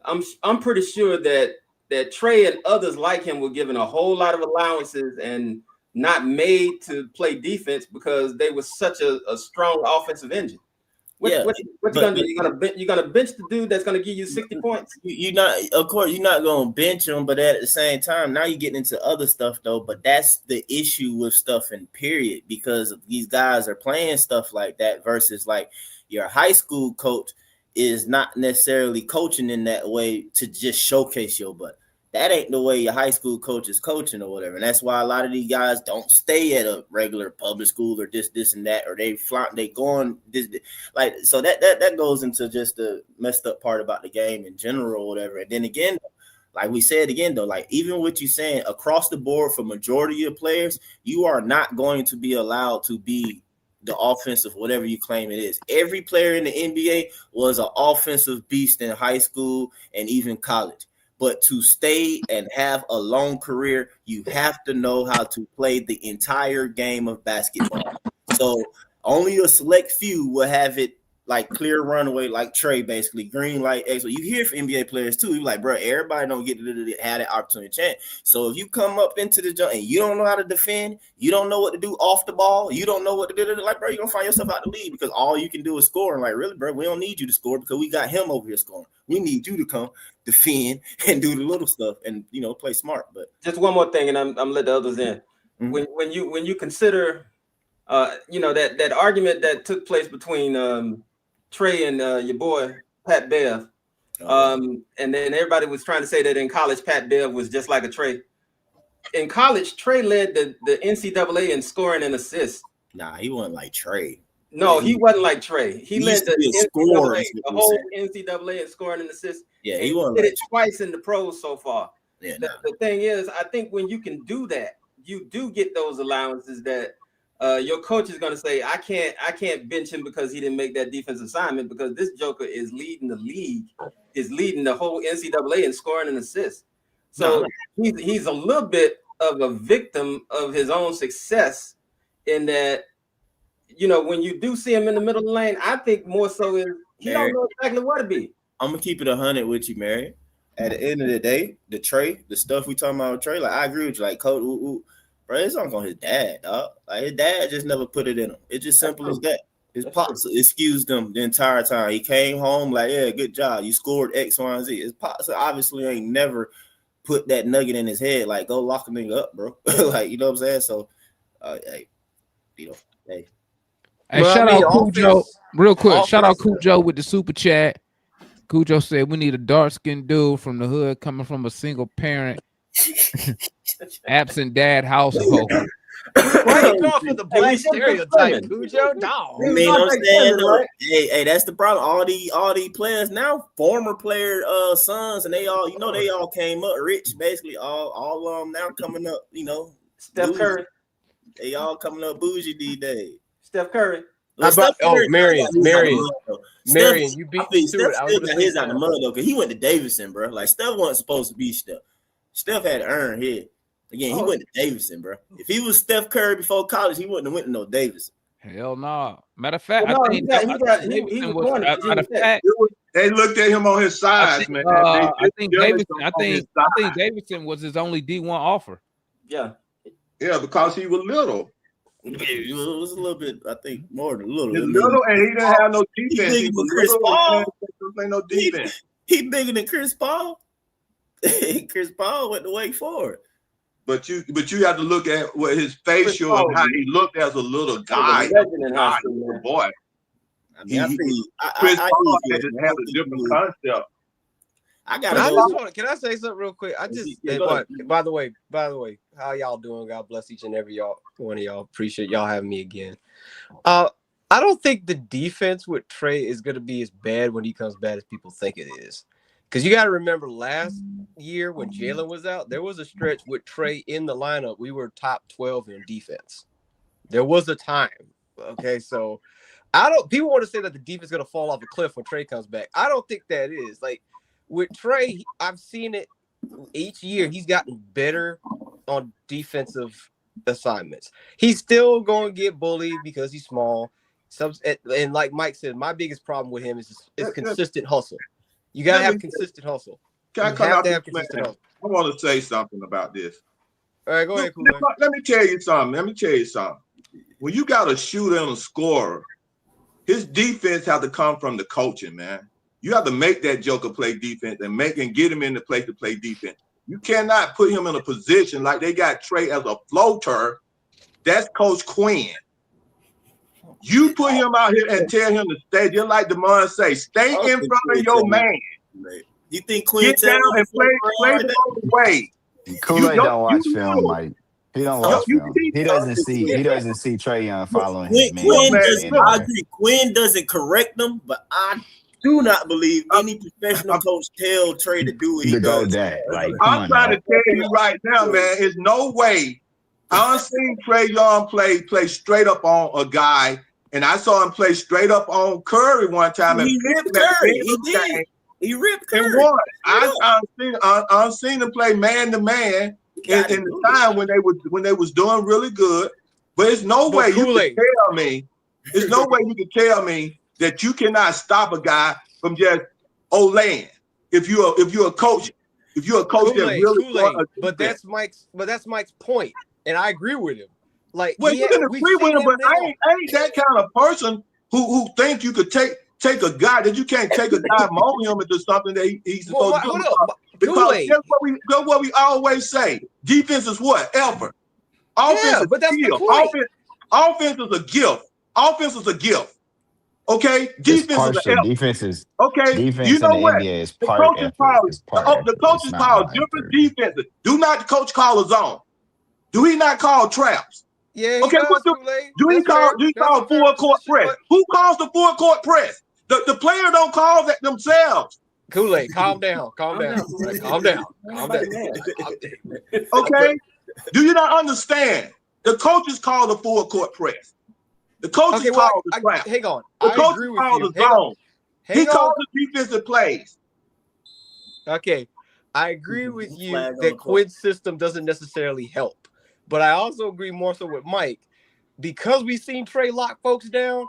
I'm pretty sure that Trae and others like him were given a whole lot of allowances and not made to play defense because they were such a strong offensive engine. What you but- gonna do? You gonna bench the dude that's gonna give you 60 points? You're not, of course, you're not gonna bench him, but at the same time, now you're getting into other stuff though. But that's the issue with stuff in period, because these guys are playing stuff like that versus like your high school coach is not necessarily coaching in that way to just showcase your butt. That ain't the way your high school coach is coaching or whatever. And that's why a lot of these guys don't stay at a regular public school or this and that, or they go on this, like, so that goes into just the messed up part about the game in general or whatever. And then again, like we said again, though, like even what you're saying across the board for majority of players, you are not going to be allowed to be the offensive whatever you claim it is. Every player in the NBA was an offensive beast in high school and even college. But to stay and have a long career, you have to know how to play the entire game of basketball. So only a select few will have it like clear runway, like Trey, basically green light exit. You hear from NBA players too. You're like, bro, everybody don't get to have that opportunity chance. So if you come up into the jump and you don't know how to defend, you don't know what to do off the ball, you don't know what to do, like, bro, you're gonna find yourself out the league because all you can do is score. And like, really, bro, we don't need you to score because we got him over here scoring. We need you to come defend and do the little stuff and play smart. But just one more thing, and I'm let the others in. Mm-hmm. When you consider that argument that took place between Trey and your boy Pat Bev, and then everybody was trying to say that in college Pat Bev was just like a Trey. In college, Trey led the NCAA in scoring and assists. Nah, he wasn't like Trey. No, he wasn't like Trey. He led the NCAA, the whole NCAA in scoring and assists. Yeah, he did it twice in the pros so far. Yeah, the thing is, I think when you can do that, you do get those allowances that your coach is going to say, I can't bench him because he didn't make that defensive assignment, because this joker is leading the league, is leading the whole NCAA in scoring and assists. So he's a little bit of a victim of his own success in that, when you do see him in the middle of the lane, I think more so is he don't know exactly where to be. I'm going to keep it 100 with you, Mary. At the end of the day, the stuff we talking about with Trey, like I agree with you, like coach, bro, it's not on his dad, dog. Like his dad just never put it in him. It's just simple as that. His pops excused him the entire time. He came home like, yeah, good job. You scored X, Y, and Z. His pops obviously ain't never put that nugget in his head, like go lock a nigga up, bro. Like, you know what I'm saying? So, hey. Hey, shout out Cujo real quick. Shout out Cujo with the super chat. Cujo said we need a dark-skinned dude from the hood coming from a single parent, absent dad household. Why are you going for the black stereotype, Cujo? No. I mean, I'm saying, hey, that's the problem. All these players now, former player sons, and they all came up rich, basically. All of them now coming up, Steph bougie. Curry. They all coming up bougie these days. Steph Curry. How about Marion, you beat me to it. Steph still got his out of the mud though, because he went to Davidson, bro. Like Steph wasn't supposed to be Steph. Steph had to earn his. Again, he went to Davidson, bro. If he was Steph Curry before college, he wouldn't have went to no Davidson. Hell no. Matter of fact, they looked at him on his size, man. I think Davidson was his only D1 offer. Yeah, because he was little. It was a little bit, I think, more than a little. He's little, and he didn't have no defense. He bigger than Chris Paul. No defense. He bigger than Chris Paul. Chris Paul went to Wake Forest. But you have to look at what his facial and how he looked as a little guy. Boy. I mean, Chris Paul had to have a different concept. Can I say something real quick? By the way, how y'all doing? God bless each and every one of y'all. Appreciate y'all having me again. I don't think the defense with Trey is going to be as bad when he comes back as people think it is. Because you got to remember last year when Jalen was out, there was a stretch with Trey in the lineup. We were top 12 in defense. There was a time. Okay, so people want to say that the defense is going to fall off a cliff when Trey comes back. I don't think that is. Like with Trey, I've seen it each year. He's gotten better on defensive assignments. He's still going to get bullied because he's small. And like Mike said, my biggest problem with him is consistent hustle. You gotta have consistent hustle. I want to say something about this. All right, go ahead, Kool-Aid. Let me tell you something. When you got a shooter and a scorer, his defense have to come from the coaching, man. You have to make that joker play defense and get him in the place to play defense. You cannot put him in a position like they got Trey as a floater. That's Coach Quinn. You put him out here and tell him to stay, just like DeMond say, stay in front of your man. You think Quinn get down and play the other way? Kool-Aid don't watch film, Mike. He don't watch film. He doesn't see Trey Young following his man. I agree. Quinn doesn't correct them, but I do not believe any professional coach tell Trey to do what he does. Like, I'm trying to tell you right now, man, there's no way. I've seen Trey Young play straight up on a guy, and I saw him play straight up on Curry one time. He ripped Curry. He did. He ripped Curry. I've seen him play man to man in the time when they was doing really good. But it's no way you can tell me. There's no way you can tell me that you cannot stop a guy from just olaying. If you're a coach, that really. But that's Mike's point, and I agree with him. Like, well, you can agree with him, but I ain't that kind of person who think you could take a guy that you can't take a guy mold him into something that he's supposed to do. Because that's what we always say. Defense is what? Effort. Offense is a skill. Offense is a gift. Offense is a gift. Okay? Defense is an effort. Defense is you know what? NBA is part of effort. The coaches call different defenses. Do not the coach call a zone? Do he not call traps? Yeah. Okay. Do he call full court press? Who calls the full court press? The player don't call that themselves. Kool-Aid, calm down. Calm down. Okay. Do you not understand? The coaches call the full court press. The coaches call the trap. Hang on. The coaches call the zone. He calls the defensive plays. Okay. I agree with you that Quinn's system doesn't necessarily help. But I also agree more so with Mike. Because we've seen Trey lock folks down,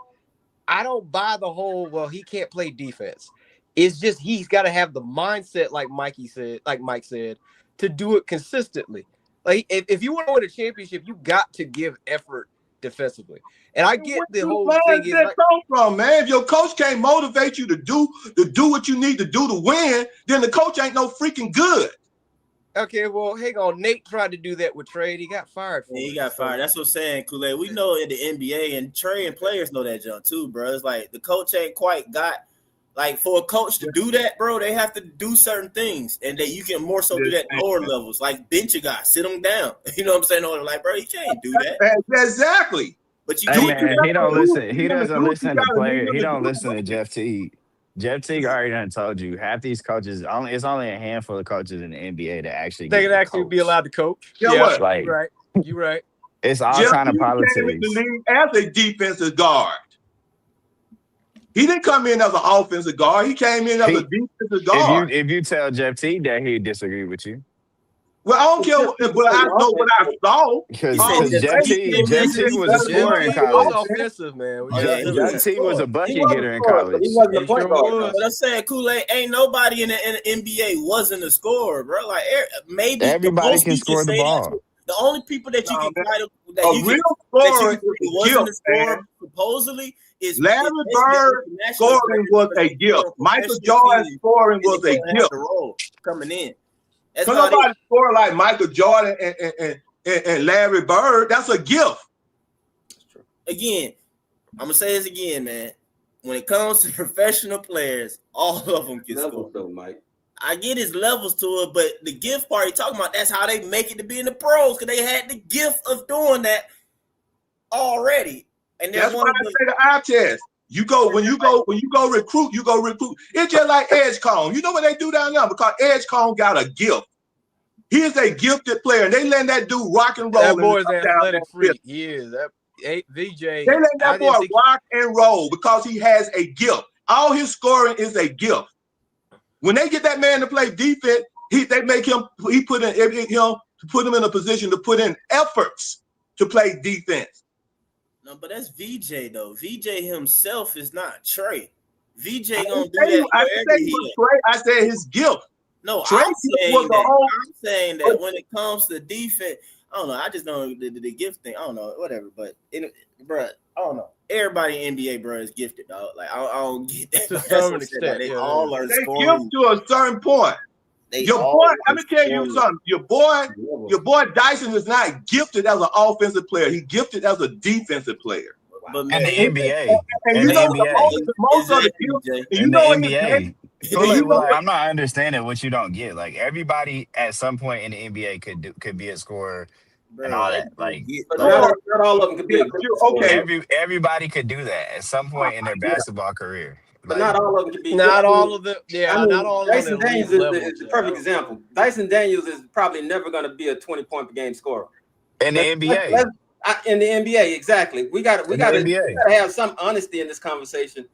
I don't buy the whole, well, he can't play defense. It's just he's got to have the mindset, like Mike said, to do it consistently. Like, if you want to win a championship, you got to give effort defensively. And I get the whole thing is like, come from, man. If your coach can't motivate you to do what you need to do to win, then the coach ain't no freaking good. Okay, well, hang on. Nate tried to do that with Trey. He got fired. He got fired. That's what I'm saying, Kool-Aid. We know in the NBA, and Trey and players know that, John, too, bro. It's like the coach ain't quite got, like, for a coach to do that, bro, they have to do certain things, and that you can more so do that lower levels, like bench a guy, sit him down. You know what I'm saying? Or like, bro, you can't do that. Exactly. But you he don't listen. He doesn't listen to players. He don't listen to Jeff Teague. Jeff Teague already done told you half these coaches. It's only a handful of coaches in the NBA that actually they can actually be allowed to coach. Yeah, like, you're right. It's all kind of politics. As a defensive guard, he didn't come in as an offensive guard. He came in as a defensive guard. If you tell Jeff Teague that, he'd disagree with you. Well, I don't care what I know what I saw. Because Jeff Teague was a scorer in college. He was offensive, man. Jeff Teague was a bucket getter in college. He wasn't a point guard. But I'm saying, Kool-Aid, ain't nobody in the NBA wasn't a scorer, bro. Like, maybe everybody can score the ball. The only people that you can title that a real scorer wasn't a scorer supposedly is Larry Bird scoring was a gift. Michael Jordan scoring was a gift. Coming in. So nobody score like Michael Jordan and Larry Bird. That's a gift. Again, I'm gonna say this again, man. When it comes to professional players, all of them can score. Though, Mike. I get his levels to it, but the gift part you're talking about, that's how they make it to be in the pros, because they had the gift of doing that already. And that's why I say the eye test. When you go recruit, you go recruit. It's just like Edgecombe. You know what they do down there? Because Edgecombe got a gift. He is a gifted player, and they let that dude rock and roll. That boy is athletic freak. He is. VJ. They let that boy rock and roll because he has a gift. All his scoring is a gift. When they get that man to play defense, they make him. He put in to put him in a position to put in efforts to play defense. No, but that's VJ though. VJ himself is not Trey. VJ gonna do that. I said his gift. No, Trey I'm saying that when it comes to defense, I don't know. I just know the gift thing. I don't know, whatever. But bro, I don't know. Everybody in NBA, bro, is gifted, dog. Like I don't get that. To some extent, like, they all are They scoring. give to a certain point. Your boy, let me tell you something. Your boy Dyson is not gifted as an offensive player. He's gifted as a defensive player. But In the NBA. And In you the know NBA. most of the In the NBA. So like, I'm not understanding what you don't get. Like everybody at some point in the NBA could be a scorer and all that. Like, but not all of them could be. Okay, everybody could do that at some point in their basketball career. But not all of them can be. Not all of them. Yeah, I mean, not all of them. Dyson Daniels is the perfect example. Dyson Daniels is probably never going to be a 20-point per game scorer in the NBA. In the NBA, exactly. We got to have some honesty in this conversation.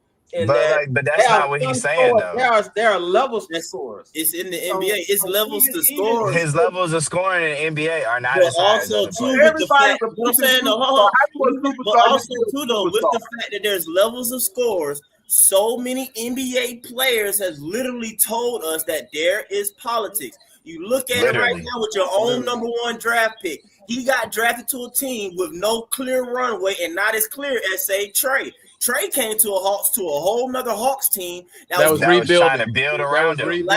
But that's not what he's saying, though. There are levels to scores. It's in the NBA. It's levels to score. His levels of scoring in the NBA are not as high. Also, too, with the fact, I'm saying, but also too, though, with the fact that there's levels of scores, so many NBA players has literally told us that there is politics. You look at it right now with your own number one draft pick. He got drafted to a team with no clear runway and not as clear as, say, Trey. Trey came to a whole nother Hawks team that was rebuilding, trying to build around him.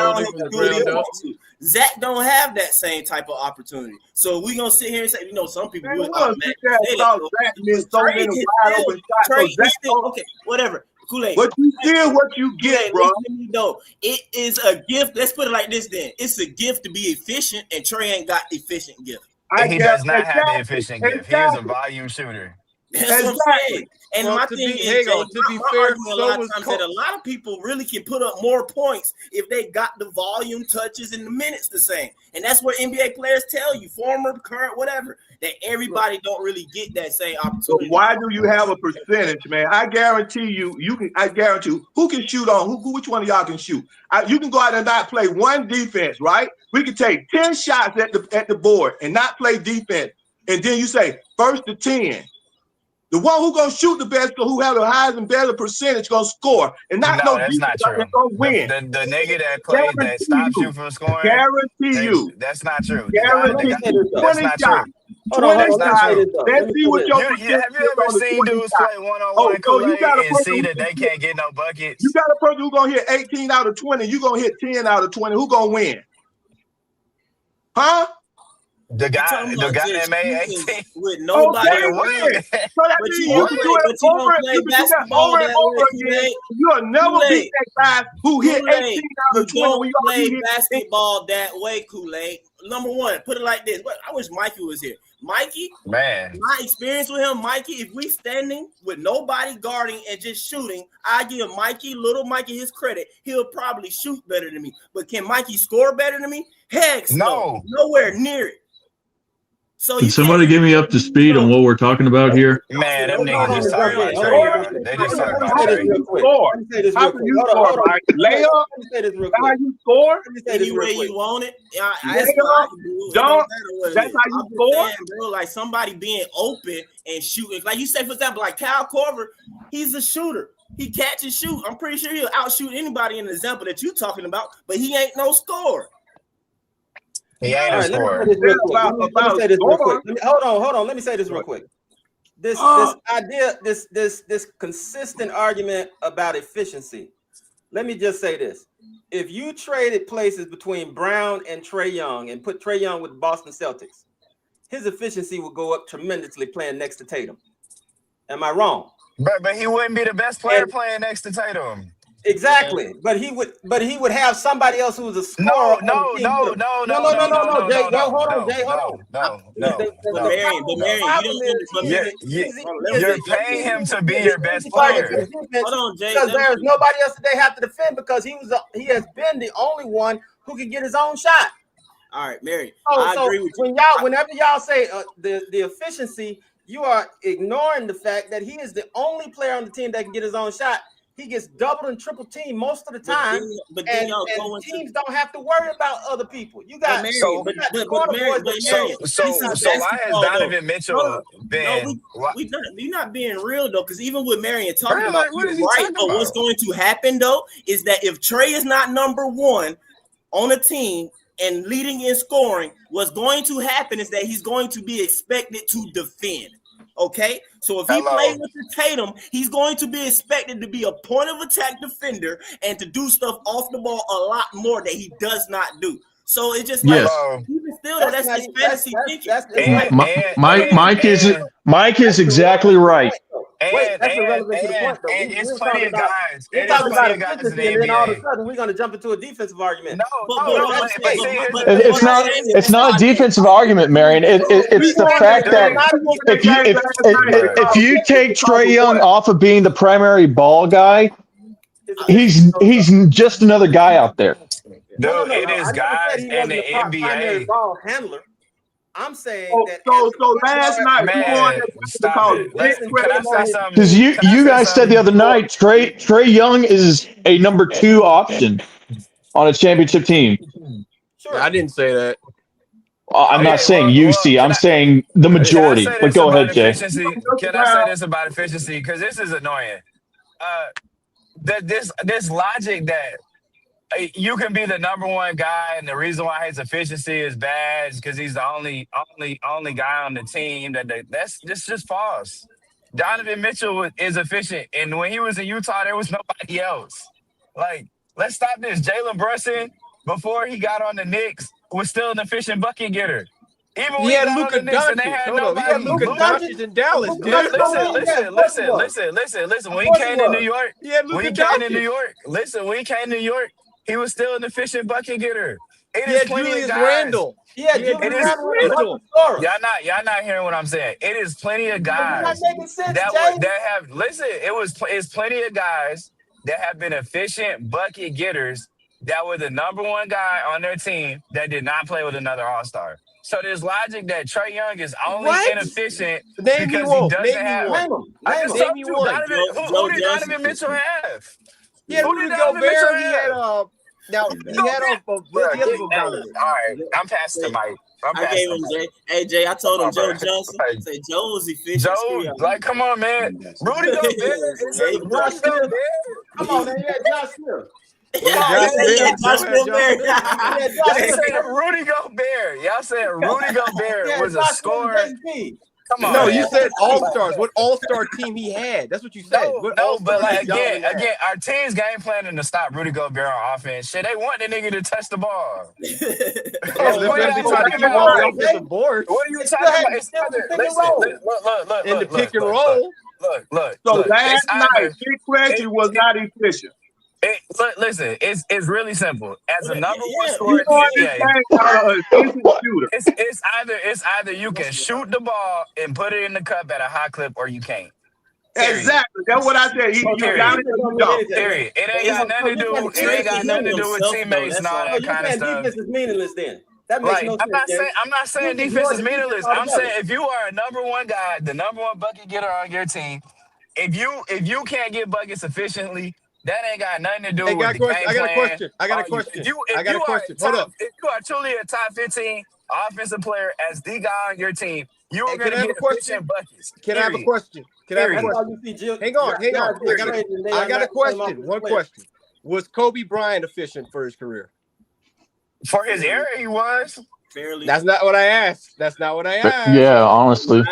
Zach don't have that same type of opportunity. So we're gonna sit here and say, you know, some people will okay, whatever. Kool-Aid. What you get, what you get, bro. No, it is a gift. Let's put it like this then. It's a gift to be efficient, and Trey ain't got efficient gift. He does not have the efficient gift. He is a volume shooter. That's what I'm saying. And my thing is, to be fair, a lot of times that a lot of people really can put up more points if they got the volume, touches, and the minutes the same. And that's what NBA players tell you, former, current, whatever, that everybody don't really get that same opportunity. So why do you have a percentage, man? I guarantee you, who can shoot on which one of y'all can shoot? You can go out and not play one defense, right? We can take 10 shots at the board and not play defense. And then you say first to 10. The one who gonna shoot the best, who have the highest and better percentage, gonna score, and not that's not true. Gonna win. The nigga that played that stops you from scoring, guarantee you, that's not true. Guarantee that's not true. Let's see what your have you ever seen dudes play one-on-one Kool-Aid and see that they can't get no buckets? You got a person who's gonna hit 18 out of 20. You gonna hit 10 out of 20. Who gonna win? Huh? The guy that made 18 with nobody around. So that means you can do it over and over again. You'll never beat that guy who hit 18 out of 20. We play basketball that way, Kool-Aid. Number one, put it like this. I wish Mikey was here. Mikey, man, my experience with him, Mikey, if we standing with nobody guarding and just shooting, I give little Mikey his credit. He'll probably shoot better than me. But can Mikey score better than me? Heck no. Nowhere near it. So can somebody get me up to speed on what we're talking about here? Man, them niggas just talking about Trey. They just talking about Trey. How can you score, Mike? Layup? How you score? Any way you want it. That's how you score? Bro, like somebody being open and shooting. Like you say, for example, like Kyle Korver, he's a shooter. He catch and shoot. I'm pretty sure he'll outshoot anybody in the example that you're talking about, but he ain't no scorer. He ain't a scorer. Let me say this real quick. Hold on. Let me say this real quick. This idea, this consistent argument about efficiency. Let me just say this. If you traded places between Brown and Trae Young and put Trae Young with the Boston Celtics, his efficiency would go up tremendously playing next to Tatum. Am I wrong? But he wouldn't be the best player playing next to Tatum. Exactly, but he would have somebody else who was a scorer. No, Jay. Hold on, Jay. Hold on. You're paying him to be your best player. Hold on, Jay. Because there's nobody else that they have to defend because he has been the only one who can get his own shot. All right, Mary. I agree with you. Whenever y'all say the efficiency, you are ignoring the fact that he is the only player on the team that can get his own shot. He gets double and triple team most of the time, and teams don't have to worry about other people. You got so why has Donovan Mitchell been? You're not being real though, because even with Marion talking about what's going to happen though is that if Trey is not number one on a team and leading in scoring, what's going to happen is that he's going to be expected to defend. Okay, so if he plays with the Tatum, he's going to be expected to be a point of attack defender and to do stuff off the ball a lot more that he does not do. So it's just like even still, that's just fantasy thinking. Mike is exactly right. Wait, that's irrelevant to the point, though. It's plenty of guys. We're talking about efficiency, and then all of a sudden we're going to jump into a defensive argument. It's not a defensive argument, Marion. It's the fact that if you take Trae Young off of being the primary ball guy, he's just another guy out there. Dude, it is guys in the NBA. Ball handler. I'm saying that. So last night, because you guys said the other night, Trae Young is a number 2 option on a championship team. Sure, I didn't say that. I'm not saying you see. I'm saying the majority. But go ahead, Jay. Can I say this about efficiency? Because this is annoying. This logic that you can be the number 1 guy, and the reason why his efficiency is bad is because he's the only guy on the team. That's just false. Donovan Mitchell is efficient, and when he was in Utah, there was nobody else. Like, let's stop this. Jalen Brunson, before he got on the Knicks, was still an efficient bucket getter. Even when he had Luka Doncic in Dallas. Listen. When he came to New York, he was still an efficient bucket getter. It is plenty of guys. Randle. Y'all not hearing what I'm saying. It is plenty of guys it's plenty of guys that have been efficient bucket getters that were the number 1 guy on their team that did not play with another All-Star. So there's logic that Trae Young is only inefficient because he doesn't have. Who did Donovan Mitchell have? Yeah, who did Donovan Mitchell have? Now he had all right, I'm passing the mic. I gave him Jay. Hey Jay, I told him Joe Johnson. Say Joe was efficient. Joe, like, come on, man. Rudy Gobert. Come on, man. Yeah, Josh Smith. Rudy Gobert. Y'all said Rudy Gobert was a scorer. Come on. No, you said All-Stars. What All-Star team he had? That's what you said. No, but like again, our team's game planning to stop Rudy Gobert on offense. Shit, they want the nigga to touch the ball. What are you talking about? Look. In the pick and roll. Look. So last night, Big Question was not efficient. Listen, it's really simple. As a number 1 scorer in the NBA, it's either you can shoot the ball and put it in the cup at a high clip, or you can't. Exactly. That's what I said. Period. It ain't got nothing to do with teammates and all that kind of stuff. Defense is meaninless then. That makes no sense. I'm not saying defense is meaninless. I'm saying if you are a number 1 guy, the number 1 bucket getter on your team, if you can't get buckets efficiently, that ain't got nothing to do with the game plan. I got a question. Hold up. If you are truly a top 15 offensive player as the guy on your team, you are going to get efficient buckets. Can I have a question? Hang on. I got a question. One question. Was Kobe Bryant efficient for his career? For his era, he was. Fairly. That's not what I asked. Yeah, honestly.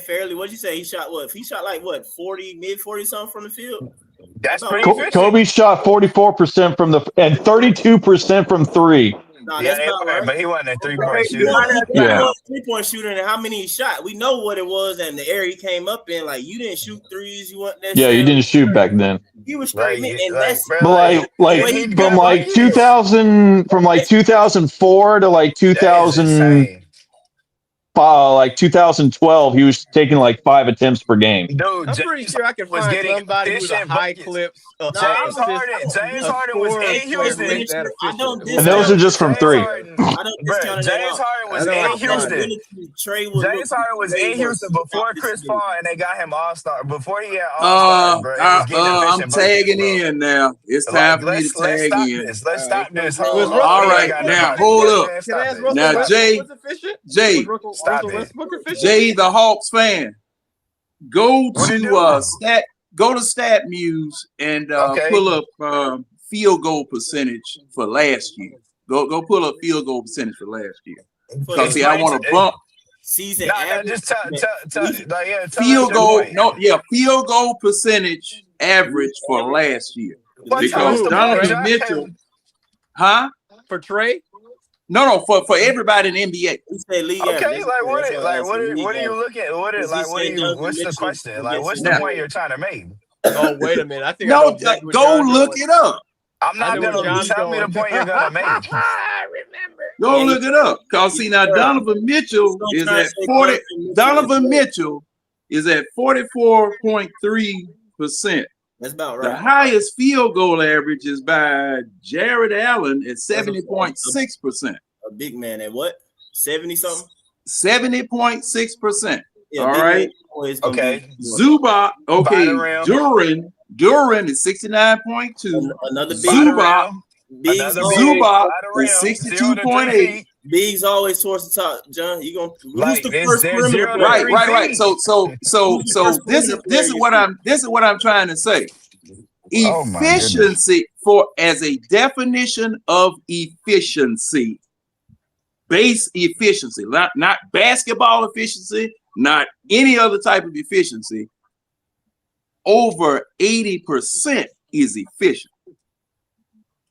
Fairly. What'd you say? He shot what? He shot like what? 40, mid 40 something from the field. That's pretty efficient. Kobe shot 44% from and 32% from 3. No, that's not right. But he wasn't a 3-point shooter. Yeah. 3-point shooter, and how many he shot? We know what it was, and the area he came up in. Like, you didn't shoot threes. You weren't that. Yeah, you didn't shoot back then. He was straight, and that's from 2004 to 2012, he was taking 5 attempts per game. Dude, I'm pretty sure I can find somebody with a high clips. James Harden was in Houston. And those are just from 3. James Harden was in Houston. James Harden was in Houston before Chris Paul, and they got him All-Star. Before he had All-Star, I'm tagging in now. It's time for me to tag in. Let's stop this. All right, now hold up. Now, Jay, the Hawks fan, go to StatMuse and pull up field goal percentage for last year. Go pull up field goal percentage for last year. Because I want to bump season No, average. just tell field goal. No, yeah, field goal percentage average for last year. Because Donovan Mitchell, huh? For Trey? No, for everybody in the NBA. Okay, like what are you looking at? What's the question? Like, what's the point you're trying to make? Oh, wait a minute. I think no, go look it up. I'm not gonna tell me the point you're gonna make. Go look it up. Cause see now Donovan Mitchell is at 40. Donovan Mitchell is at 44.3%. That's about right. The highest field goal average is by Jared Allen at 70.6%. A big man at what? 70 something? 70.6%. Yeah, all right. Okay. Zubac. Okay. Duran is 69.2. Another big Zubac. Zubac is 62.8. Big's always towards the top, John. You gonna like, who's the first perimeter? Right. So this is what I'm trying to say. Efficiency as a definition of efficiency, base efficiency, not basketball efficiency, not any other type of efficiency. Over 80% is efficient.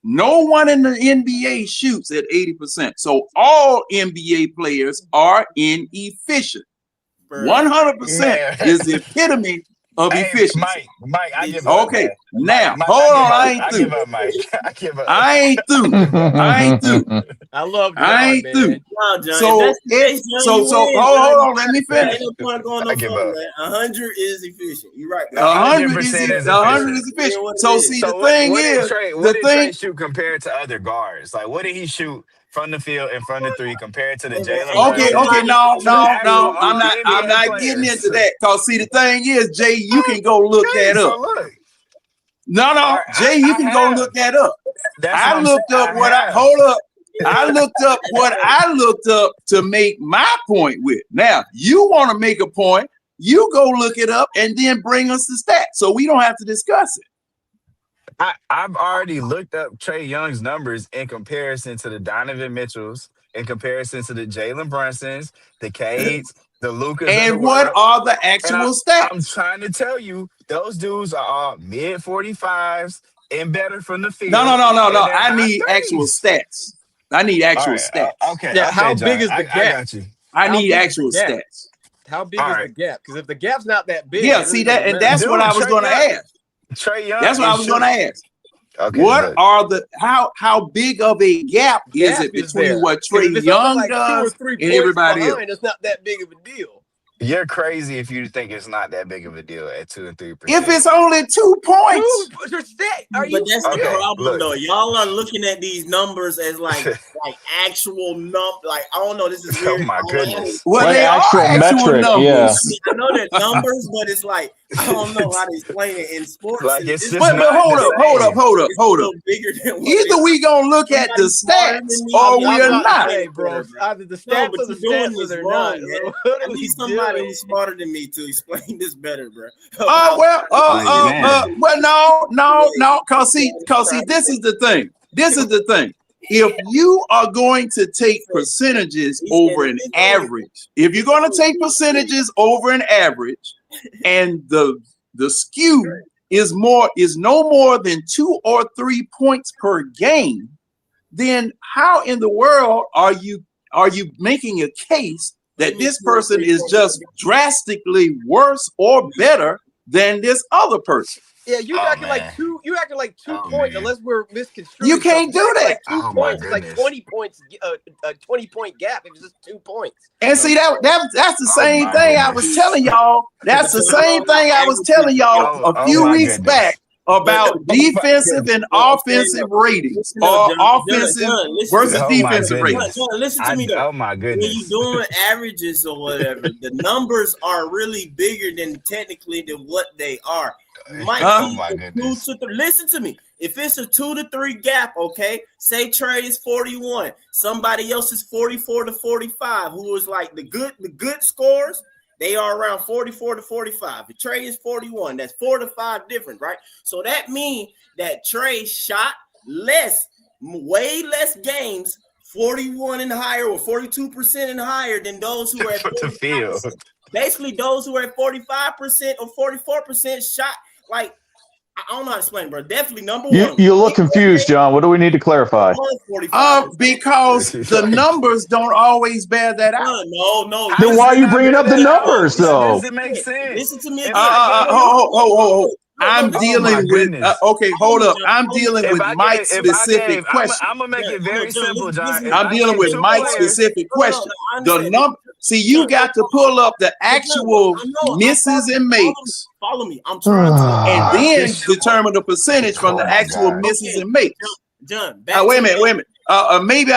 No one in the NBA shoots at 80%. So all NBA players are inefficient. 100% is the epitome of efficiency. Mike, I give up. Okay, now hold on. I ain't through. I give up. I ain't through. I love John, I ain't man. through. No, John, So hold on. Let me finish. Ain't no point going no further, man. 100 is efficient. You're right. 100 is efficient. So see, the thing is, what did Trey shoot compared to other guards? Like, what did he shoot from the field in front of three compared to the Jalen? Okay, no. I'm not getting into that. Cause see, the thing is, Jay, you can go look that up. No, Jay, you can go look that up. I looked up what I looked up what I looked up to make my point with. Now, you want to make a point, you go look it up and then bring us the stats so we don't have to discuss it. I've already looked up Trae Young's numbers in comparison to the Donovan Mitchells, in comparison to the Jalen Brunsons, the Cades, the Lucas. And what are the actual stats? I'm trying to tell you, those dudes are all mid 45s and better from the field. No. I need actual stats. I need actual stats. Okay. Yeah, how big is the gap? I got you. I need actual stats. How big is the gap? Because if the gap's not that big, yeah, see that, and that's what I was going to ask. Trae Young. That's what I was going to ask. Okay, what are the how big of a gap is it between what Trae Young does and everybody else? It's not that big of a deal. You're crazy if you think it's not that big of a deal at 2 and 3%. If it's only 2 points, but that's the problem, though. Y'all are looking at these numbers as like actual like I don't know. This is weird. Oh my goodness. Well, they actual metric, numbers. yeah. I know they're numbers, but it's like I don't know how to explain it in sports. Like it's just but hold up. Bigger than either we gonna look at the stats or we are not. Bro. Either the stats or the stats or they're not. I need somebody who's smarter than me to explain this better, bro. No. Cause see, this is the thing. If you are going to take percentages over an average, if you're going to take percentages over an average, and the skew is no more than 2 or 3 points per game, then how in the world are you making a case that this person is just drastically worse or better than this other person? Yeah, you acting like 2 points unless we're misconstrued. You can't do that. Like 2 points, like 20 points, a 20-point gap. It was just 2 points. And see that's the same thing I was telling y'all. That's the same thing I was telling y'all a few weeks back about defensive and offensive ratings or offensive versus defensive ratings. Listen to me though. Oh my goodness. When you're doing averages or whatever, the numbers are really bigger than what they are. Oh my goodness. Listen to me. If it's a 2 to 3 gap, okay, say Trae is 41, somebody else is 44 to 45, who is like the good scores, they are around 44 to 45. If Trae is 41, that's 4 to 5 difference, right? So that means that Trae shot way less games 41 and higher or 42% and higher than those who are at the field. Basically, those who are at 45% or 44% shot. Like, I don't know how to explain, bro. Definitely number one. You look confused, John. What do we need to clarify? Because the numbers don't always bear that out. No. Then why are you bringing up the numbers, though? Does it make sense? Listen to me again. Hold. I'm dealing with okay. Hold up. I'm dealing with Mike's specific question. I'm gonna make it very simple, John. I'm dealing with Mike's specific question. The number. See, you got to pull up the actual misses and makes. Follow me. I'm trying to. And then determine the percentage from the actual misses and makes. John, wait a minute. Maybe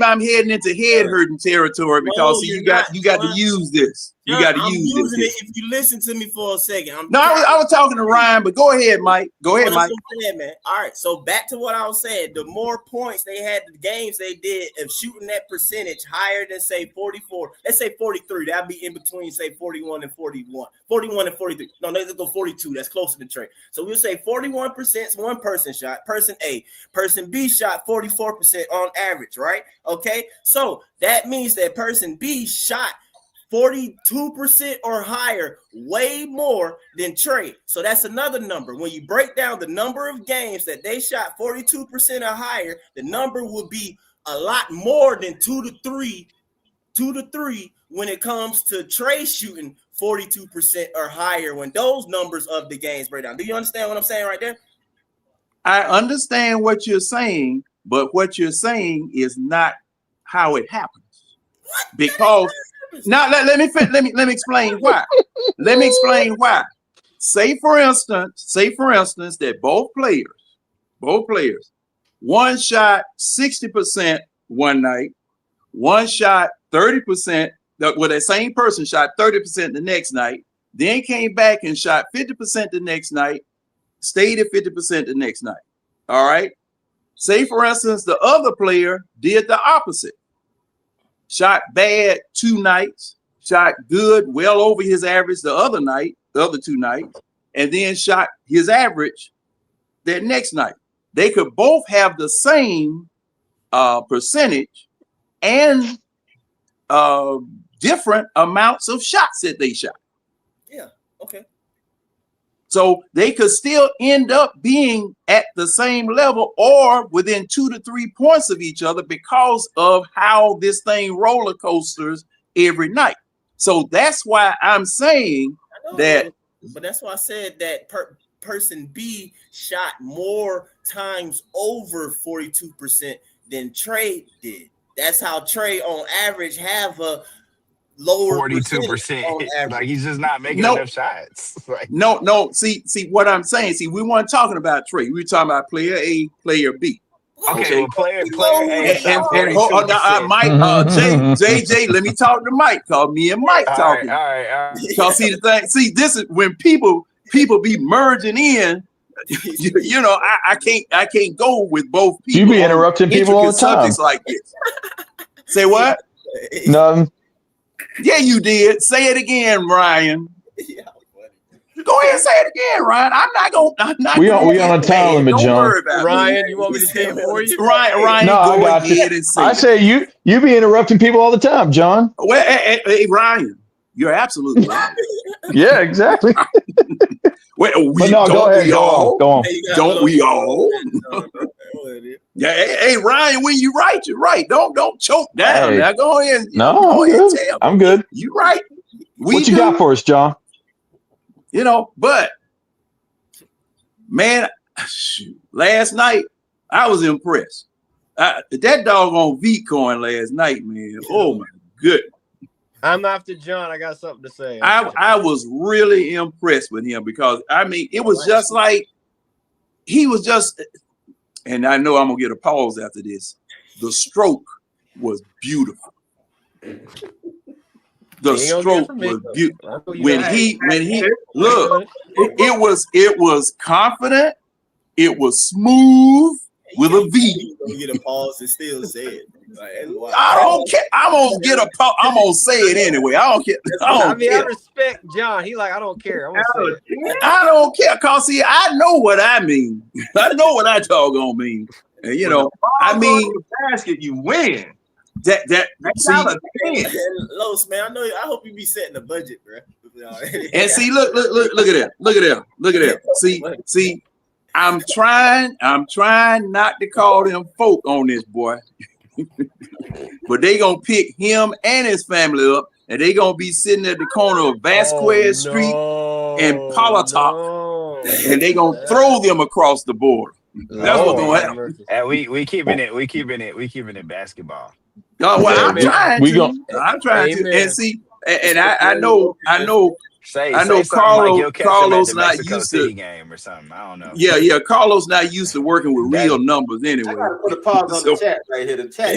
I'm heading into head hurting territory because see, you got to use this. You got to use this. If you listen to me for a second. I was talking to Ryan, but go ahead, Mike. Go ahead, Mike. Man. All right. So back to what I was saying. The more points they had, the games they did of shooting that percentage higher than say 44. Let's say 43. That'd be in between say 41 and 41. 41 and 43. No, let's go 42. That's closer to Trey. So we'll say 41% is one person shot. Person A. Person B shot 44% on average, right? Okay. So that means that person B shot 42% or higher, way more than Trey. So that's another number. When you break down the number of games that they shot 42% or higher, the number would be a lot more than 2 to 3 when it comes to Trey shooting 42% or higher when those numbers of the games break down. Do you understand what I'm saying right there? I understand what you're saying, but what you're saying is not how it happens. Because now let me explain why. Let me explain why. Say for instance that both players, one shot 60% one night, one shot 30%. Well, that same person shot 30% the next night, then came back and shot 50% the next night, stayed at 50% the next night. All right. Say for instance, the other player did the opposite. Shot bad 2 nights, shot good, well over his average the other 2 nights, and then shot his average that next night. They could both have the same percentage and different amounts of shots that they shot. Yeah, okay. So they could still end up being at the same level or within 2 to 3 points of each other because of how this thing roller coasters every night. So that's why I'm saying that. But that's why I said that person B shot more times over 42% than Trey did. That's how Trey on average have a lower 42%. Like he's just not making enough shots. Like, no. See what I'm saying. See, we weren't talking about Trey. We were talking about player A, player B. Okay, well, player A. Mike, JJ, let me talk to Mike. Call me and Mike talking. All right. Because see the thing. See, this is when people be merging in. You know, I can't go with both people. You be interrupting people all the time. Like this. Say what? None. Yeah, you did. Say it again, Ryan. Go ahead and say it again, Ryan. I'm not. We on a time limit, John. Ryan, you want me to say it for you? Ryan, no, go I got ahead you. and say I say you be interrupting people all the time, John. Well, hey, Ryan, you're absolutely right. Yeah, exactly. Well, go ahead. Go on. Don't we all? Yeah, hey, Ryan, when you right, you're right. Don't choke down. Hey. Now go ahead. No, I'm good. You right. What you got for us, John? You know, but man, shoot, last night I was impressed. That doggone V-coin last night, man. Oh my goodness. I'm after John. I got something to say. I was really impressed with him because I mean it was just like he was just, and I know I'm gonna get a pause after this. The stroke was beautiful. The stroke was beautiful. When he look, it was confident, it was smooth with a V. You get a pause and still say it. Like, I don't care. I'm gonna say it anyway. I don't care. I respect John. He like, I don't care. I'm gonna say it. I don't care. Cause see, I know what I mean. I know what I doggone mean. And you know, I mean, basket, you win. That's See, Los, man, I hope you be setting the budget, bro. and see, look at that. See, I'm trying not to call them folk on this boy, but they gonna pick him and his family up, and they gonna be sitting at the corner of Vasquez Street and Politock, and they gonna throw them across the border. That's what's gonna happen. And we keeping it basketball. Oh, well, I'm trying to, and see, and I know Carlos not used to game or something. I don't know. Yeah, Carlos not used to working with real numbers anyway. I gotta put a pause on the chat right here. The chat.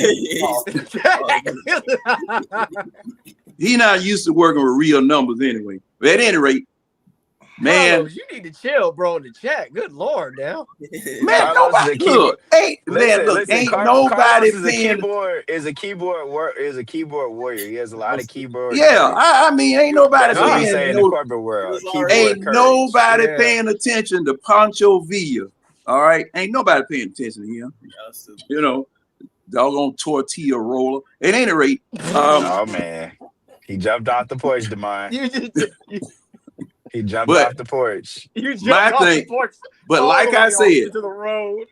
He not used to working with real numbers anyway. But at any rate, man, Carlos, you need to chill, bro. In the chat. Good Lord, now. Man, nobody look. Ain't nobody paying. Is a keyboard warrior. He has a lot of keyboard. Yeah, I mean, ain't nobody paying. In the corporate world, ain't nobody paying attention to Pancho Villa. All right, ain't nobody paying attention to him. You know, doggone tortilla roller. At any rate, oh man, he jumped off the porch, Demond. He jumped off the porch. The porch. Like I said, to the road.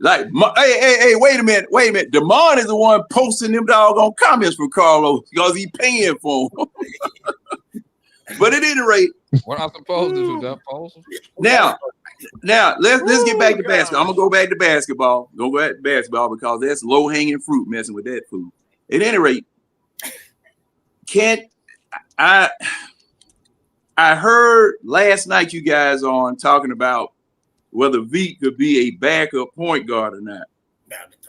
Like, hey, wait a minute. Demond is the one posting them doggone comments from Carlos because he paying for them. But at any rate, what I'm supposed to do, that post? Now let's get back to basketball. I'm gonna go back to basketball. Go back to basketball because that's low hanging fruit messing with that food. At any rate, I heard last night you guys on talking about whether Veet could be a backup point guard or not.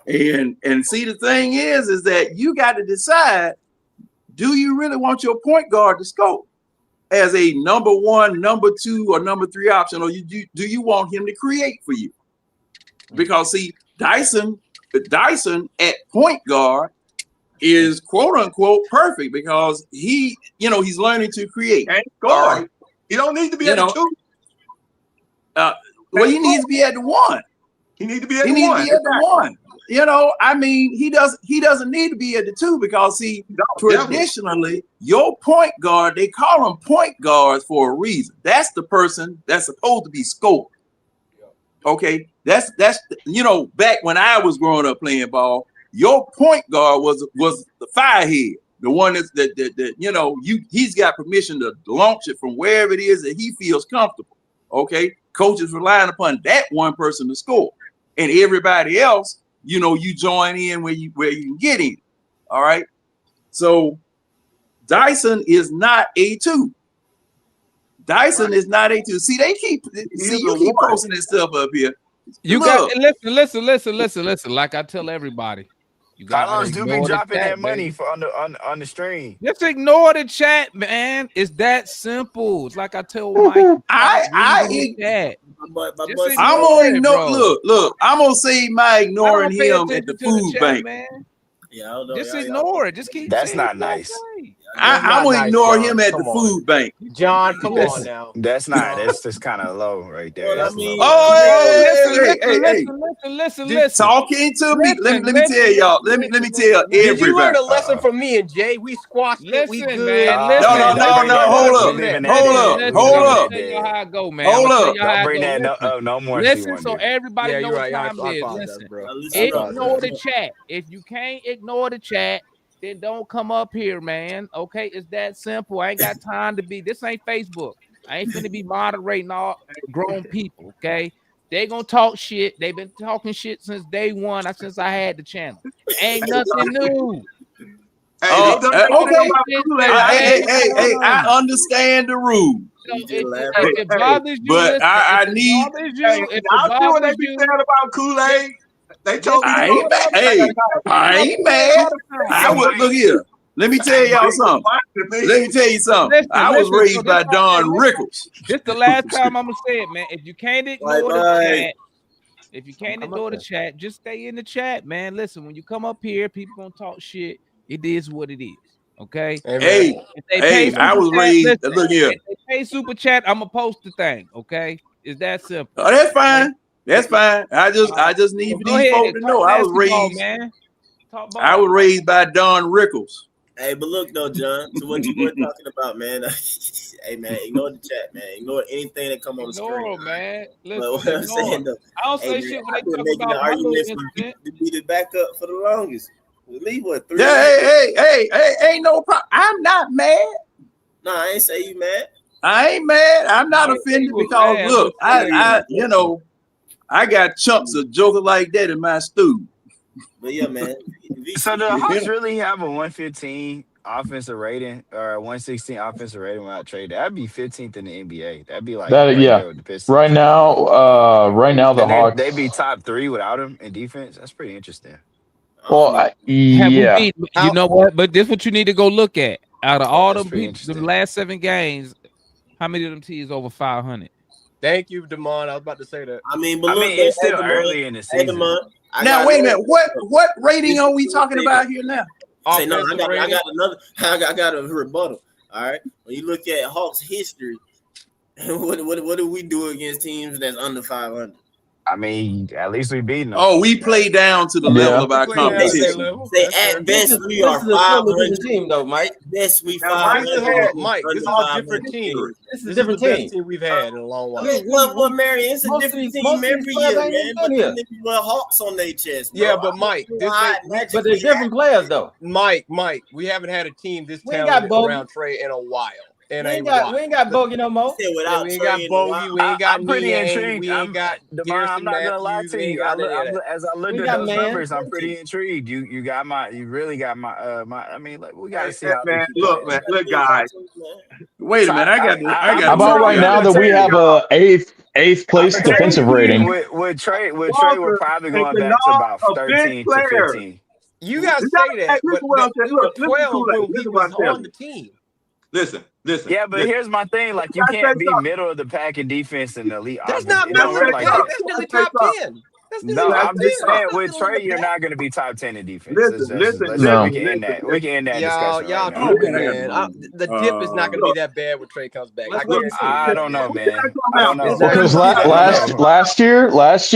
And see, the thing is that you got to decide, do you really want your point guard to score as a number 1, number 2, or number 3 option, or do you want him to create for you? Because see, Dyson at point guard is quote unquote perfect because he's learning to create. Right. He don't need to be at the 2. Well, he needs to be at the 1. He needs to be at the 1. You know, I mean, he doesn't need to be at the 2 because traditionally your point guard, they call them point guards for a reason. That's the person that's supposed to be scored. Okay, that's back when I was growing up playing ball. Your point guard was the firehead, the one that he's got permission to launch it from wherever it is that he feels comfortable. Okay, coaches relying upon that one person to score, and everybody else, you join in where you can get in. All right, so Dyson is not a 2. Dyson is not a 2. See, you keep posting this stuff up here. You got listen. Like I tell everybody. Carlos do be dropping that money for on the stream. Just ignore the chat, man. It's that simple. It's like I tell Mike. I'm gonna ignore. Look. I'm gonna save my ignoring him at the food bank. Man. Yeah, I don't know. Just ignore it. Just keep. That's not nice. I'm gonna ignore him at the food bank. John, come on now. That's just kind of low right there. Listen. Talking to me. Let me tell y'all. Let me tell everybody. Did you learn a lesson from me and Jay? We squashed it. We good. No. Hold up. How I go, man. Hold up. Don't bring that no more. Listen, so everybody knows what time it is. Listen, ignore the chat. If you can't ignore the chat, then don't come up here, man. Okay, it's that simple. I ain't got time to be. This ain't Facebook. I ain't finna be moderating all grown people. Okay, they gonna talk shit. They've been talking shit since day one. Since I had the channel. Ain't nothing new. Okay. Hey, I understand the rule. So if it bothers you, but I need. I'll do what they be saying about Kool-Aid. They told me. I ain't mad. I would look here. Let me tell y'all something. I was raised by Don Rickles. This the last time I'm gonna say it, man. If you can't ignore the chat, just stay in the chat, man. Listen, when you come up here, people gonna talk shit. It is what it is. Okay. Hey, I was raised. Look here. If they pay super chat, I'm gonna post the thing. Okay. Is that simple? Oh, that's fine. That's fine. I just need Go these ahead. folks to know I was Basketball, raised. man. Talk ball. I was raised by Don Rickles. Hey, but look though, John, to what you were talking about, man. Hey, man, ignore the chat, man. Ignore anything that come on the screen, Ignore 'em, man. But Listen, what I'm ignore 'em. saying though, I don't hey, say man, shit when they I've been talk making the about my little argument for incident. to be the backup for the longest. At least what 3 Yeah, years? hey, ain't no problem. I'm not mad. No, I ain't say you mad. I ain't mad. I'm not I ain't say offended you was because mad, look, but say I you know, I got chunks of joker like that in my stew. But yeah, man. So the Hawks really have a 115 offensive rating or a 116 offensive rating without trade. That'd be 15th in the NBA. That'd be like right there with the Pistons. Right now, the And Hawks. they'd be top 3 without him in defense. That's pretty interesting. Well, Have yeah. we beat, you know what? But this what you need to go look at. Out of all That's them pretty people, the last 7 games, how many of them teams over 500? Thank you, Damon. I was about to say that. I mean, but I look, mean, it's still Damon, early in the season. Damon, Now wait a minute. What rating are we talking about here now? Say no, I got another. I got a rebuttal. All right, when you look at Hawks history, what do we do against teams that's under 500? I mean, at least we beating them. Oh, we play down to the level of our competition. Say at best we are 500 team, though, Mike. Best we Now, 500. Mike, this is a different team. This is This a different is the best team. team we've had in a long while. Well, Marion, it's a Most of different these- team most of every these players year, ain't man. even But been them here. niggas wear Hawks on their chest. Bro. Yeah, but Mike, But they're different players, though. Mike, we haven't had a team this We ain't talented got Bogey. around Trey in a while. We ain't got Bogey no more. Said Yeah, without we ain't Trey got in a Bogey, while. we ain't got I'm pretty Niang, intrigued. we ain't got I'm Garrison not gonna lie Matthews, to we ain't you. got none of that. As I looked We at got those man. numbers, I'm pretty intrigued. You got you really got my I mean, like, we gotta see how Man, they keep playing. look, guys. Wait a So minute. I got How about right now that we have a eighth place defensive rating? With Trey, we're Walker probably is going the back to about knob of bench 13 to players. 15. You guys You say gotta- that, hey, but listen what I'm saying. we were Look, listen, 12 Kool-Aid. when he Listen what was I'm telling on the you. team. Listen. Yeah, but here's my thing: like, you Can I say can't be something? middle of the pack in defense and elite That's offense. not It middle don't of work the like pack. that. That's nearly Can I say top something? 10. That's No, nearly top I'm just 10. saying That's with middle of Trey, the you're pack. not going to be top 10 in defense. Listen. No. We can end that. We can end that Y'all discussion right now. talking, Okay. man. The dip is not going to be that bad when Trey comes back. I Let's wait and guarantee see. you. I don't know, Who can man. I come I don't out? know. It's not Because gonna be that last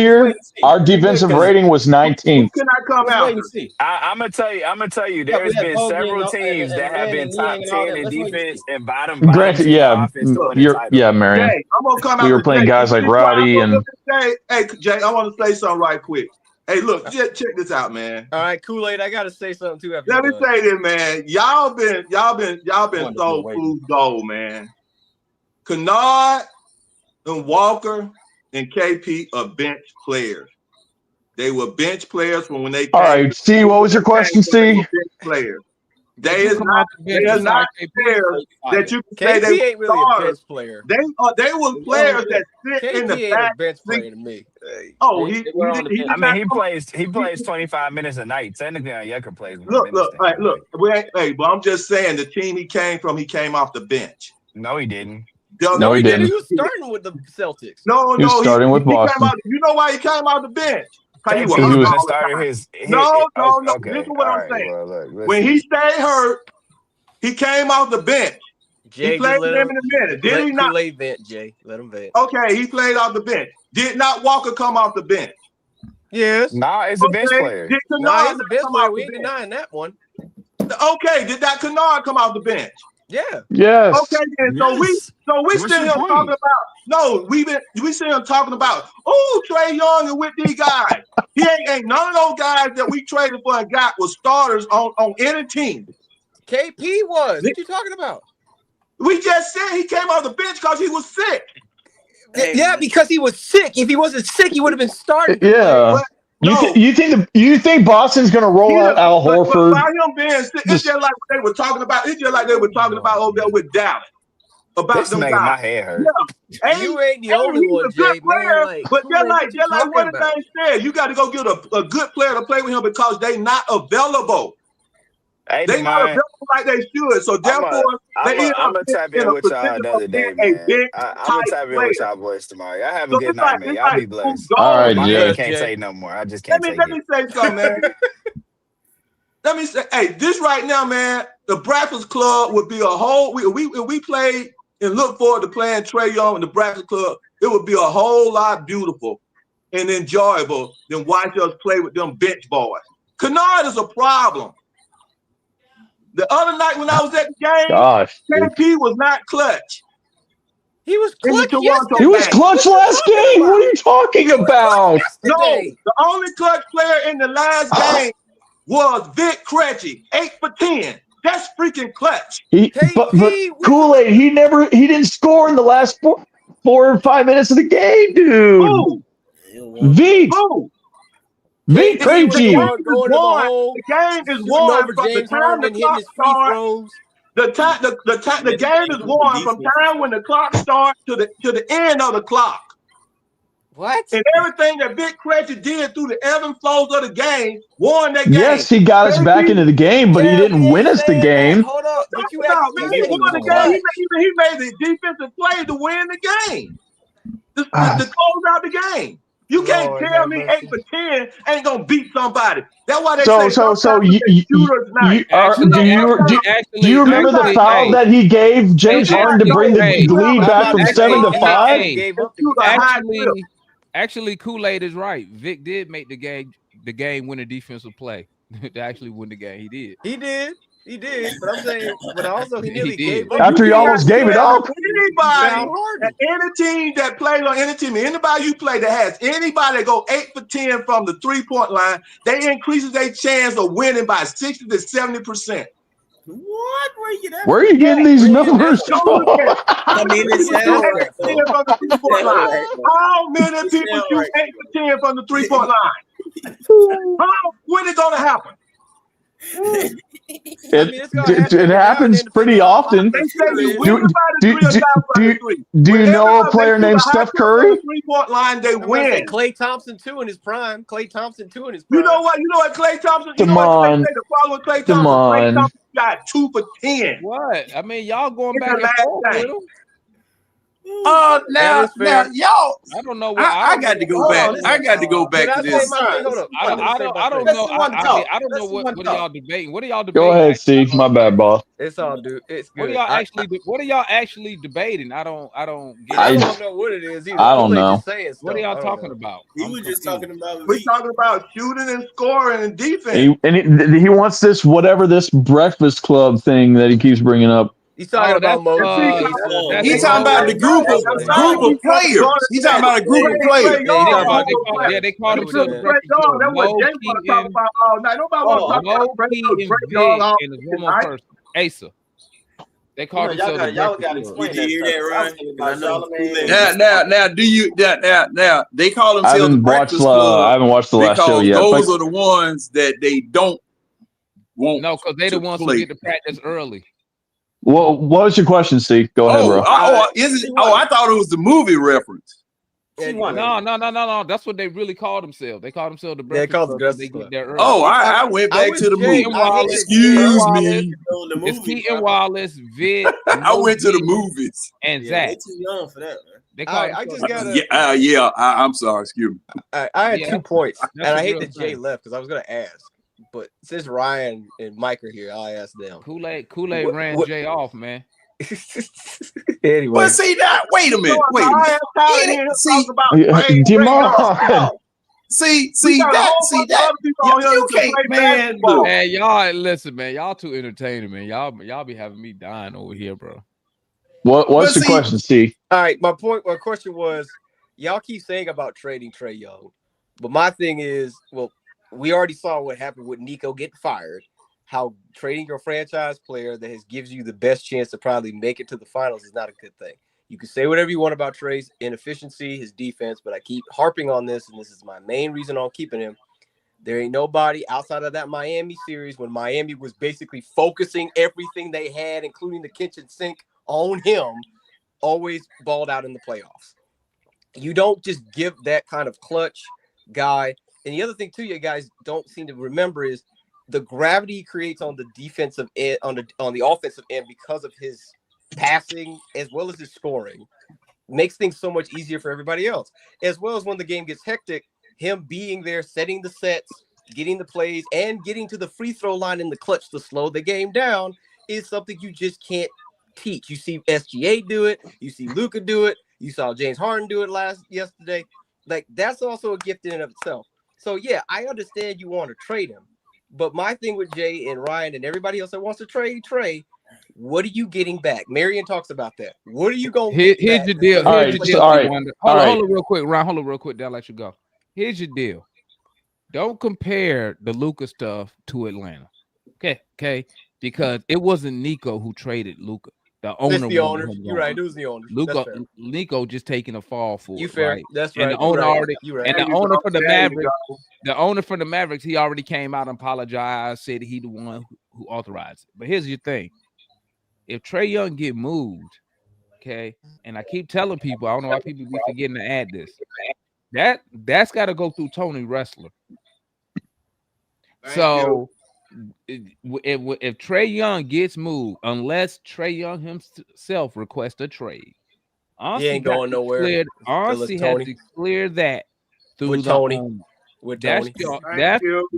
year, Wait and see. our defensive rating was Who 19th. can I come Let's wait out? and see. I'm gonna tell you. Yeah, we There's had been Bogey several and teams that have Rand been and top Niang and all 10 that. in Let's wait and defense see. and bottom Granted, 2 in yeah, offense to win a title. Jay, Marion. I'm gonna come out. We were with playing Jay. guys like This is why I'm Roddy gonna and look at Jay. Hey, Jay, I want to say something right quick. Hey, look, check this out, man. All right, Kool-Aid, I got to say something too after Let me you're done. say this, man. Y'all been Wonderful, so wait. food gold, man. Kennard and Walker and KP are bench players. They were bench players from when they came. all right. Steve, what was your question, They were Steve? bench players. Did They you is come not. off the They bench are beside not KP? players that you can say KP they ain't were really a starters. bench player. They were players that sit in KP the ain't a back. bench player to me. Oh, They he were on the did bench. I not mean, come. he plays 25 minutes a night. Technically, Onyeka plays more Look, minutes than him. look. But I'm just saying the team he came from, he came off the bench. No, he didn't. No, he didn't. He was starting with the Celtics. No, He was starting with he came Boston. out. You know why he came out the bench? Because he was Texas hurt wouldn't all have the started time. his. No. Okay. Listen to what All I'm right. saying. Well, look, When he stayed hurt, he came off the bench. Jay, He played just let him in a minute. Did let he not? Kool-Aid vent, Jay. Let him vent. Okay, he played off the bench. Did not Walker come off the bench? Yes. Nah, it's a bench player. Did Nah, Kennard he's the best come player. off We the ain't bench? denying that one. Okay, did that Kennard come off the bench? Yeah. Yes. Okay, then so we Yes. still What's here your talking point? about we still here talking about Trey Young and with these guys. He ain't none of those guys that we traded for and got was starters on any team. KP was. What you talking about? We just said he came off the bench because he was sick. Yeah, because he was sick. If he wasn't sick, he would have been starting. Yeah. No. You think Boston's gonna roll out Al Horford? By him being sick, it's just like they were talking about. It's just like they were talking about over there with Dallas. About This them nigga, guys. my head hurt. Yeah. You ain't the only he's one, a good Jay, player, man. Like, but Kool-Aid, just like what talking about? they said, you got to go get a good player to play with him because they not available. Hey, They not available like they should. So therefore, they end I'm up gonna tap in in a with y'all position another of day, being a man. big I'm gonna type tap in player. with y'all boys tomorrow. Y'all have a So good it's night, like man. Y'all be blessed. All right, My Jay. head can't take no more. I just can't take Let me it. say something, man. Let me say, hey, this right now, man, the Breakfast Club would be a whole. If we played and look forward to playing Trey Young in the Breakfast Club, it would be a whole lot beautiful and enjoyable than watch us play with them bench boys. Kennard is a problem. The other night when I was at the game, KP was not clutch. He was clutch. He was clutch last game. What are you talking about? No, the only clutch player in the last game was Vic Krejci, 8 for 10. That's freaking clutch. But Kool-Aid, he didn't score in the last 4 or 5 minutes of the game, dude. Who? Vic. Who? Vic Krejci. The game is won from the time the clock starts. The game is won from time when the clock starts to the end of the clock. What? And everything that Vic Krejci did through the ebb and flows of the game won that game. Yes, he got us back into the game, but he didn't win us the game. Hold up. But you he won the game. He made the defensive play to win the game. To close out the game. You can't tell me 8 for 10 ain't gonna beat somebody. That's why they do you remember the foul that he gave James Harden to bring the lead back from 7 to 5? Actually, Kool-Aid is right. Vic did make the game winning defensive play to actually win the game. He did. He did, but I'm saying, but also he nearly gave up. After he almost gave it up. Anybody, any team that plays on any team, anybody you play that has anybody that go 8 for 10 from the 3-point line, they increases their chance of winning by 60 to 70%. What? Where are you getting these numbers from? I mean, it's how many people shoot 8 for 10 from the 3-point line? When is it gonna happen? It happens pretty often. Do you know a player named Steph Curry? 3-point line, they win. Klay Thompson too in his prime. You know what? Klay Thompson. Come on. Klay Thompson got 2 for 10. What? I mean, y'all going back and forth with him. Now, y'all. I don't know. I got to go back. I got to go back to this. I don't know. I don't know what are y'all debating. What are y'all debating? Go ahead, Steve. My bad, boss. It's all, dude. It's good. What are y'all actually debating? I don't get it. I don't know what it is either. I don't know. What are y'all talking about? He was just talking about. We're talking about shooting and scoring and defense. He wants this Breakfast Club thing that he keeps bringing up. He's talking about Mo. He's talking about the group of players. He's talking about a group of players. They called him to That's what Jay want to talk about all night. Nobody want to talk about and one more person, Asa. They called him. Y'all got to explain that. You hear Now, that, Ryan? they call themselves the Breakfast Club. I haven't watched the last show yet. Those are the ones that they don't want. No, because they the ones who get to practice early. Well, what was your question, Steve? Go ahead, bro. I thought it was the movie reference. No. That's what they really called themselves. They called themselves the Breakfast Club. They get there early. I went back to the movie. Excuse me. It's Keaton Wallace, Vic. I went to the movies. And Zach. They're too young for that, man. I just gotta. I'm sorry. Excuse me. I had 2 points, and I hate that Jay left because I was gonna ask. But since Ryan and Mike are here, I'll ask them. Kool-Aid ran Jay off, man. Anyway. But see that. Wait a minute. See that. You can't, man. Man, y'all listen, man. Y'all too entertaining, man. Y'all be having me dying over here, bro. What's the question, Steve? All right, my question was, y'all keep saying about trading Trae Young, but my thing is, well, we already saw what happened with Nico getting fired. How trading your franchise player that gives you the best chance to probably make it to the finals is not a good thing. You can say whatever you want about Trae's inefficiency, his defense, but I keep harping on this, and this is my main reason on keeping him. There ain't nobody outside of that Miami series when Miami was basically focusing everything they had, including the kitchen sink, on him, always balled out in the playoffs. You don't just give that kind of clutch guy. And the other thing, too, you guys don't seem to remember is the gravity he creates on the defensive end, on the offensive end, because of his passing as well as his scoring, makes things so much easier for everybody else. As well as when the game gets hectic, him being there, setting the sets, getting the plays, and getting to the free throw line in the clutch to slow the game down is something you just can't teach. You see SGA do it. You see Luka do it. You saw James Harden do it yesterday. like that's also a gift in and of itself. So yeah, I understand you want to trade him, but my thing with Jay and Ryan and everybody else that wants to trade Trey, what are you getting back? Marion talks about that. What are you going to get Here's back? your deal. All Here's right, your deal. all right, Hold all on real quick, Ryan. Hold on real quick. Then I'll let you go. Here's your deal. Don't compare the Luka stuff to Atlanta. Okay. Because it wasn't Nico who traded Luka. The owner. It's the owner. You're right. It was the owner. Nico just taking a fall for you it. fair. Right? That's and right. The owner right. already. Right. And the owner for the Mavericks. The owner for the Mavericks. He already came out and apologized. Said he the one who authorized it. But here's your thing. If Trae Young get moved, okay, and I keep telling people, I don't know why people be forgetting to add this. That's got to go through Tony Wrestler. So if Trae Young gets moved, unless Trae Young himself requests a trade, he ain't going nowhere. Honestly, has to clear that through with the Tony. owner. With that's Tony.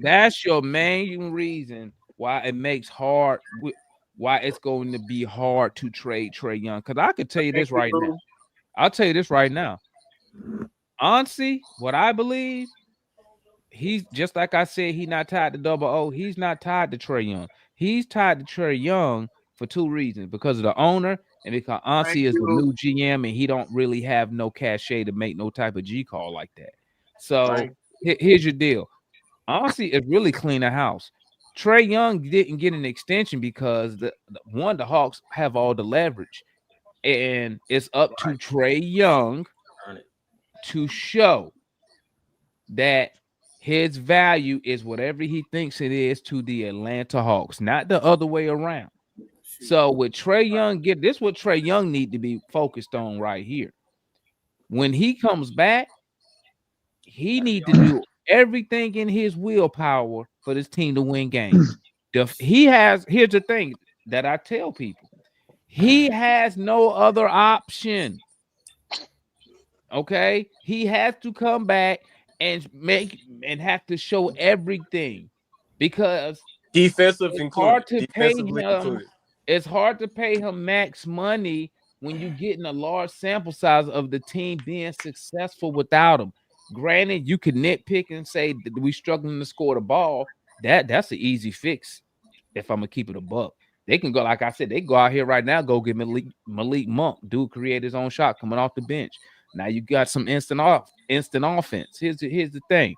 That's your main reason why it makes hard. Why it's going to be hard to trade Trae Young. Because I could tell you this right now. I'll tell you this right now. Honestly, what I believe, he's just like I said, he's not tied to Double O. He's not tied to Trae Young. He's tied to Trae Young for two reasons: because of the owner and because Ansi is the new GM and he don't really have no cachet to make no type of G call like that. So here's your deal. Ansi is really clean the house. Trae Young didn't get an extension because the Hawks have all the leverage, and it's up to Trae Young to show that his value is whatever he thinks it is to the Atlanta Hawks, not the other way around. So with Trae Young, this is what Trae Young need to be focused on right here. When he comes back, he need to do everything in his willpower for this team to win games. Here's the thing that I tell people. He has no other option. Okay? He has to come back and have to show everything because defensive included. It's hard to pay him max money when you're getting a large sample size of the team being successful without him. Granted, you can nitpick and say that we struggling to score the ball. That's an easy fix. If I'm gonna keep it a buck, they can go, like I said, they go out here right now, go get Malik Monk, dude, create his own shot coming off the bench. Now you got some instant offense. Here's the thing.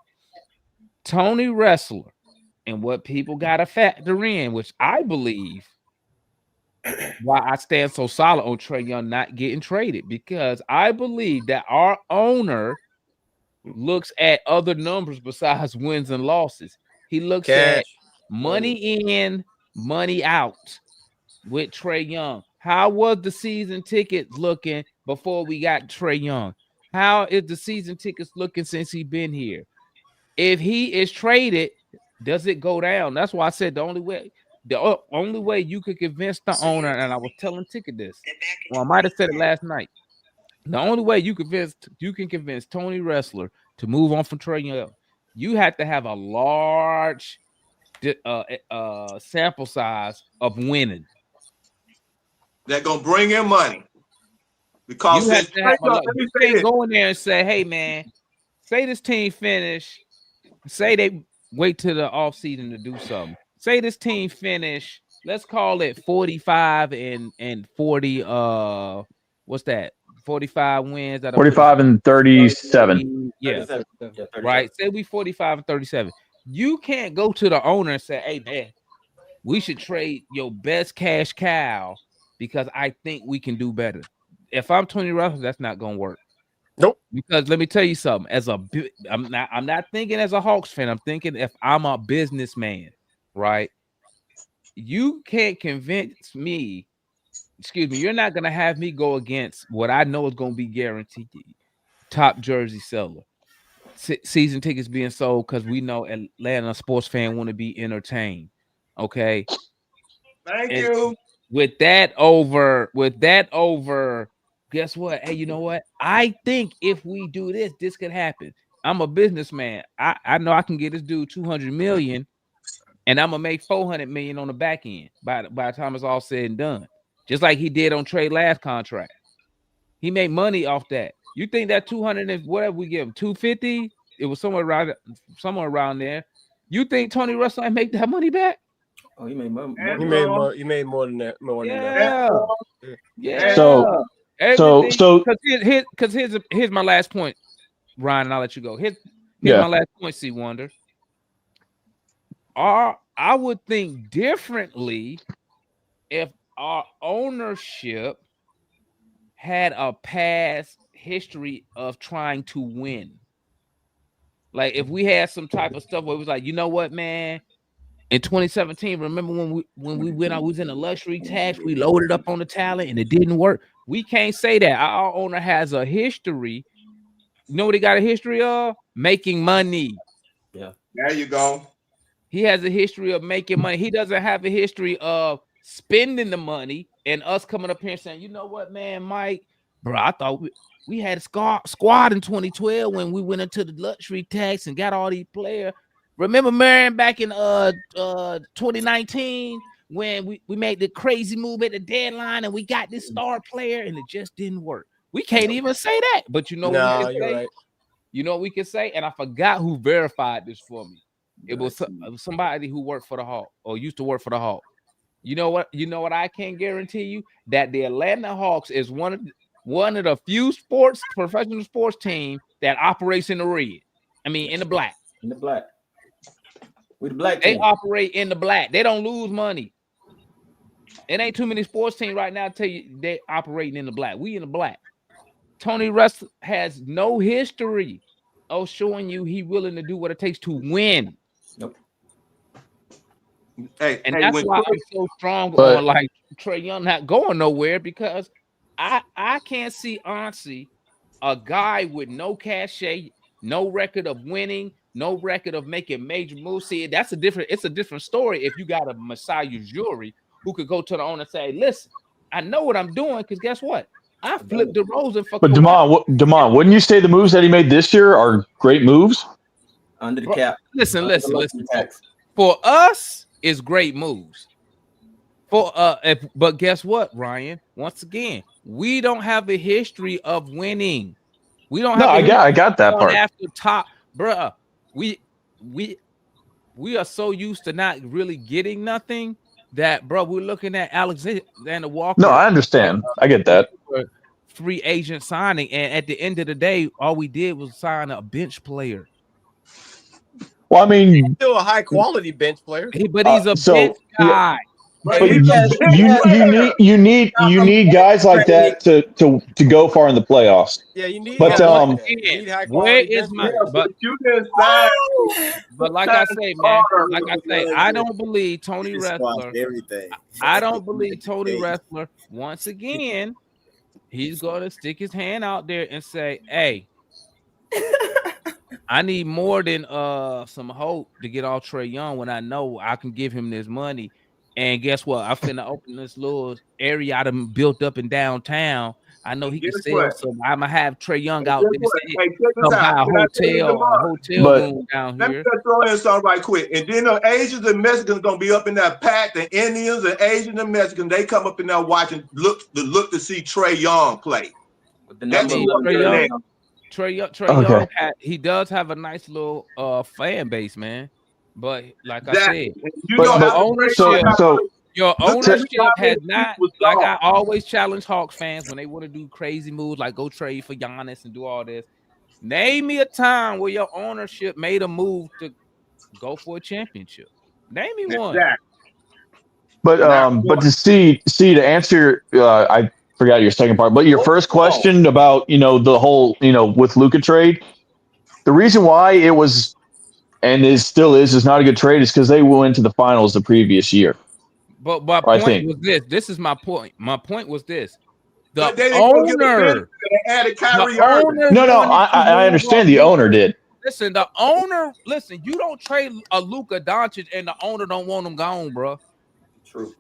Tony Wrestler and what people gotta factor in, which I believe why I stand so solid on Trae Young not getting traded, because I believe that our owner looks at other numbers besides wins and losses. He looks at money in, money out with Trae Young. How was the season tickets looking before we got Trae Young? How is the season tickets looking since he's been here? If he is traded, does it go down? That's why I said the only way you could convince the owner, and I was telling Ticket this, well, I might have said it last night. The only way you can convince Tony Wrestler to move on from Trae Young, you have to have a large sample size of winning. They're gonna bring in money because you can't go in there and say, "Hey, man, say this team finish. Say they wait till the offseason to do something. Say this team finish. Let's call it 45 and 40. What's that? 45 wins. 45 and 37. Yeah, right. Say we 45 and 37. You can't go to the owner and say, "Hey, man, we should trade your best cash cow because I think we can do better." If I'm Tony Russell, that's not gonna work. Nope. Because let me tell you something. I'm not thinking as a Hawks fan. I'm thinking if I'm a businessman, right? You can't convince me. Excuse me. You're not gonna have me go against what I know is gonna be guaranteed. Top jersey seller. Season tickets being sold because we know Atlanta sports fan want to be entertained. Okay. Thank you. With that over, guess what? Hey, you know what? I think if we do this could happen. I'm a businessman. I know I can get this dude $200 million, and I'm gonna make $400 million on the back end by the time it's all said and done. Just like he did on Trae last contract. He made money off that. You think that 200 and whatever we give him 250? It was somewhere around there. You think Tony Russell ain't make that money back? Oh, he made more. He made more than that. Yeah. So because here's my last point, Ryan, and I'll let you go. Here's Yeah. my last point, C Wonder. I would think differently if our ownership had a past history of trying to win. Like if we had some type of stuff where it was like, you know what, man, in 2017, remember when we went out, we was in a luxury tax, we loaded up on the talent and it didn't work. We can't say that. Our owner has a history. You know what he got a history of? Making money. Yeah. There you go. He has a history of making money. He doesn't have a history of spending the money and us coming up here and saying, you know what, man, Mike, bro, I thought we had a squad in 2012 when we went into the luxury tax and got all these players. Remember, Marion, back in 2019 when we made the crazy move at the deadline and we got this star player and it just didn't work. We can't even say that. But you know what we can say? Right. You know what we can say? And I forgot who verified this for me. It was somebody who worked for the Hawks or used to work for the Hawks. You know what? I can guarantee you that the Atlanta Hawks is one of the few professional sports team that operates in the red. I mean, in the black. In the black. With the black they team. operate in the black. They don't lose money. It ain't too many sports teams right now. I tell you, they operating in the black. We in the black. Tony Russell has no history of showing you he willing to do what it takes to win. Nope. And that's why I'm so strong on like Trae Young not going nowhere, because I can't see honestly a guy with no cachet, no record of winning, no record of making major moves. See, it's a different story if you got a Masai Ujiri who could go to the owner and say, listen, I know what I'm doing, because guess what? I flipped the DeRozan for But Damon, wouldn't you say the moves that he made this year are great moves? Under the cap. Listen. For us, it's great moves. But guess what, Ryan? Once again, we don't have a history of winning. We don't have. I got that part. After top, bruh, we are so used to not really getting nothing that, bro, we're looking at Alexander Walker. No, I understand. I get that. Free agent signing, and at the end of the day, all we did was sign a bench player. Well, I mean, he's still a high quality bench player, but he's a bench guy. But you need guys like that to go far in the playoffs. Yeah, you need. But where is my? But like I say, man, I don't believe Tony Ressler. I don't believe Tony Ressler. Once again, he's going to stick his hand out there and say, "Hey, I need more than some hope to get off Trae Young when I know I can give him this money." And guess what? I'm finna open this little area I done built up in downtown. I know he can sell some. I'm gonna have Trae Young out there. Come buy a hotel room down here. Let me just throw in something right quick. And then the Asians and Mexicans gonna be up in that pack. The Indians and Asians and Mexicans, they come up in there watching, look to see Trae Young play. That's Trae Young, he does have a nice little fan base, man. But like I said, your ownership has not, like I always challenge Hawks fans when they want to do crazy moves, like go trade for Giannis and do all this. Name me a time where your ownership made a move to go for a championship. Name me one. But to see to answer, I forgot your second part. But your first question about the whole with Luka trade, the reason why it was. And it still is not a good trade is because they went to the finals the previous year. But my point was this. This is my point. My point was this. The owner I understand the owner did. Listen, you don't trade a Luka Doncic and the owner don't want him gone, bro. True.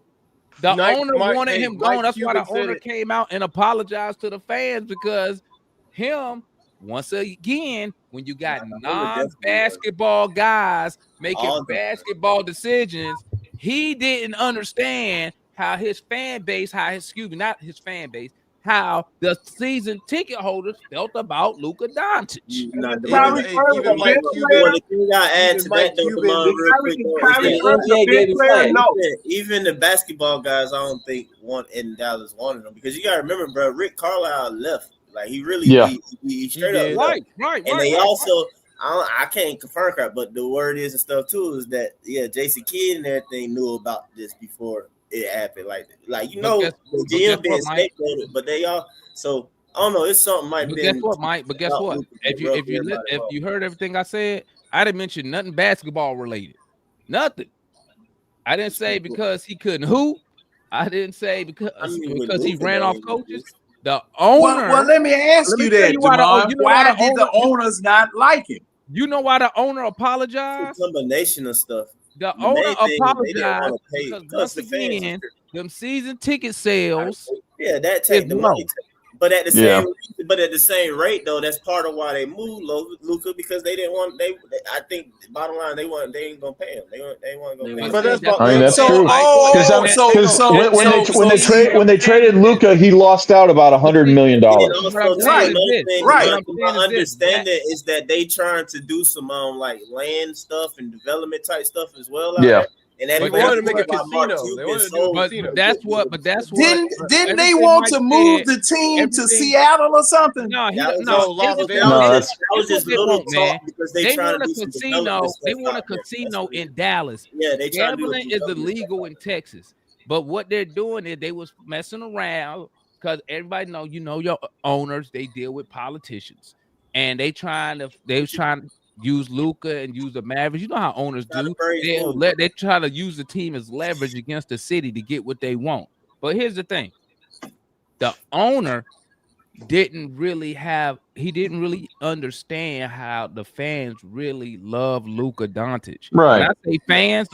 The owner wanted him gone. That's why the owner came out and apologized to the fans, because once again, when you got non-basketball guys making basketball decisions, he didn't understand how his fan base, how how the season ticket holders felt about Luka Doncic. Even Mike Cuban. The thing I add to that, though, Demond, real quick, even the basketball guys, I don't think in Dallas wanted them because you got to remember, bro, Rick Carlisle left. Like he really, he straight up left. Right. And they also, I can't confirm crap, but the word is and stuff too is that Jason Kidd and everything knew about this before it happened. Like you know, the GM being scapegoated, but they all so. I don't know. It's something might be. Guess what, Mike? But guess what? If you heard everything I said, I didn't mention nothing basketball related. Nothing. I didn't say because he couldn't hoop. I didn't say because he ran off coaches. The owner. Well, let me ask you that, Demond. Why did the owners not like him? You know why the owner apologized? A combination of stuff. The owner apologized because once again, them season ticket sales. Yeah, that take the money. But at the same rate, though, that's part of why they moved Luka because they didn't want. I think bottom line, they ain't gonna pay him. They weren't gonna pay him. But that's true. When they traded Luka, he lost out about $100 million. Right. My understanding is that they trying to do some like land stuff and development type stuff as well. And they wanted to make a casino. That's what. Didn't they want to move the team to Seattle or something? No. That was just little talk because they want a casino. They want a casino in Dallas. Yeah, they gambling is illegal in Texas. But what they're doing is they was messing around because everybody know your owners. They deal with politicians, and they trying to use Luka and use the Mavericks. You know how owners do. They try to use the team as leverage against the city to get what they want. But here's the thing: the owner didn't really understand how the fans really love Luka Doncic. Right. When I say fans,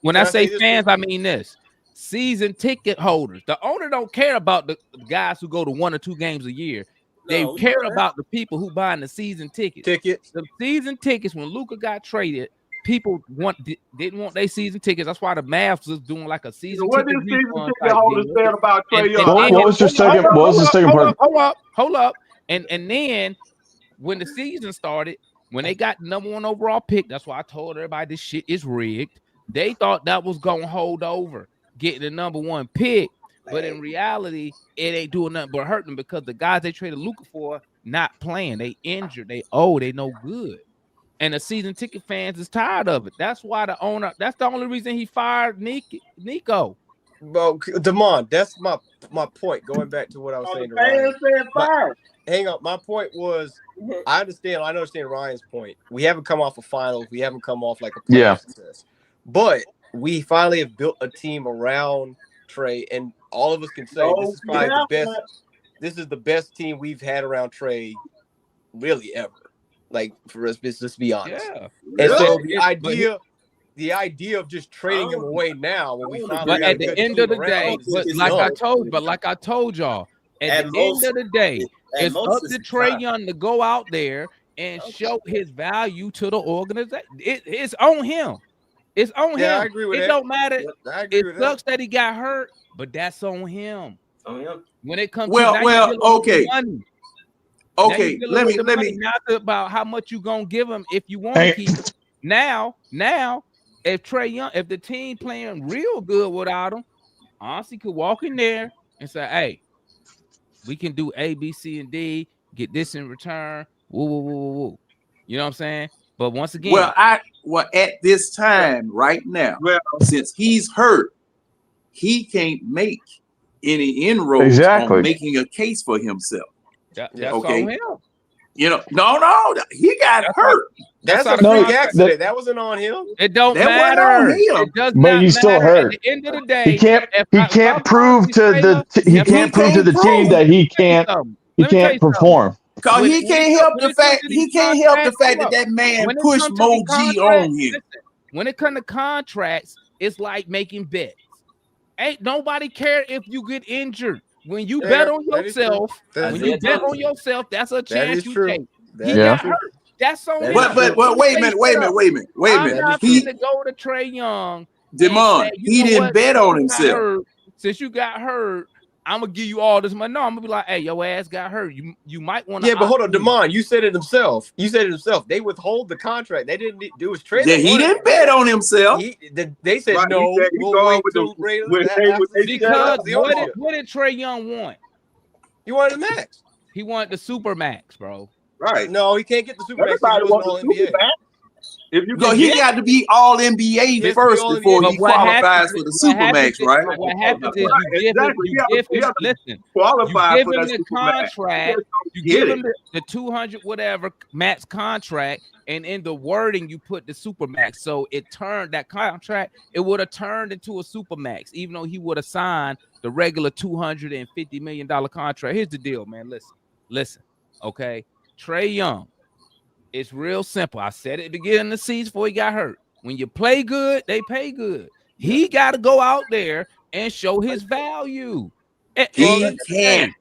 when I say fans, I mean this: season ticket holders. The owner don't care about the guys who go to 1 or 2 games a year. They care about the people who buying the season tickets. The season tickets, when Luka got traded, people didn't want their season tickets. That's why the Mavs was doing like a season ticket. What did season ticket holders say about Trae Young? What was the second part? Hold up. And then when the season started, when they got number 1 overall pick, that's why I told everybody this shit is rigged. They thought that was gonna hold over getting the number 1 pick. But in reality, it ain't doing nothing but hurting them because the guys they traded Luka for not playing. They injured. They no good. And the season ticket fans is tired of it. That's why the owner. That's the only reason he fired Nico. Well, Demond, that's my point. Going back to what I was saying to Ryan. Hang on. My point was, I understand Ryan's point. We haven't come off a finals. We haven't come off like a playoff success. But we finally have built a team around Trae, and all of us can say this is probably the best. This is the best team we've had around Trae, really ever. Like for us, let's be honest. Yeah. And so the idea of just trading him away now, when we finally but at the end of the day, like I told y'all, at the end of the day, it's up to Trae Young to go out there and show his value to the organization. It's on him. It's on him. I agree with it that. Don't matter. It sucks that he got hurt, but that's on him. When it comes to okay. Money. Okay, let me not about how much you gonna give him if you want to keep now. If Trae Young, if the team playing real good without him, honestly could walk in there and say, "Hey, we can do A, B, C, and D. Get this in return." Woo. You know what I'm saying? But once again, at this time right now, since he's hurt, he can't make any inroads on making a case for himself. That's on him. You know, no, he got hurt. That's a freak accident. That wasn't on him. It don't matter. It does but he's still hurt. At the end of the day, he can't prove to the team that he can't perform. Because he can't help the fact that man pushed Mo G on him. When it comes to contracts, it's like making bets. Ain't nobody care if you get injured. When you bet on yourself, that's a chance you take. He got hurt. That's on him. But wait a minute. I'm not going to go to Trae Young. Demond, he didn't bet on himself. Since you got hurt, I'm gonna give you all this money. No, I'm gonna be like, hey, your ass got hurt. You might want to. Yeah, but hold on, Damon. You said it himself. They withhold the contract. They didn't do his trade. Yeah, he didn't bet on himself. They said Right, no. he said We'll going wait with till because the what ownership. did Trae Young want? He wanted the max. He wanted the super max, bro. Right. No, he can't get the super max. Everybody He wasn't wants all the NBA. super max. If you No, can he get got to be all NBA Yes, first all before NBA. he qualifies for the Supermax, right? What happens is Right, you give exactly. him, listen, you qualify give for him that the super max. contract, you Get give it. him the 200 whatever max contract, and in the wording you put the super max. So it turned that contract, it would have turned into a super max, even though he would have signed the regular $250 million contract. Here's the deal, man. Listen, okay. Trae Young, it's real simple. I said it at the beginning of the season before he got hurt. When you play good, they pay good. He got to go out there and show his value. He can't.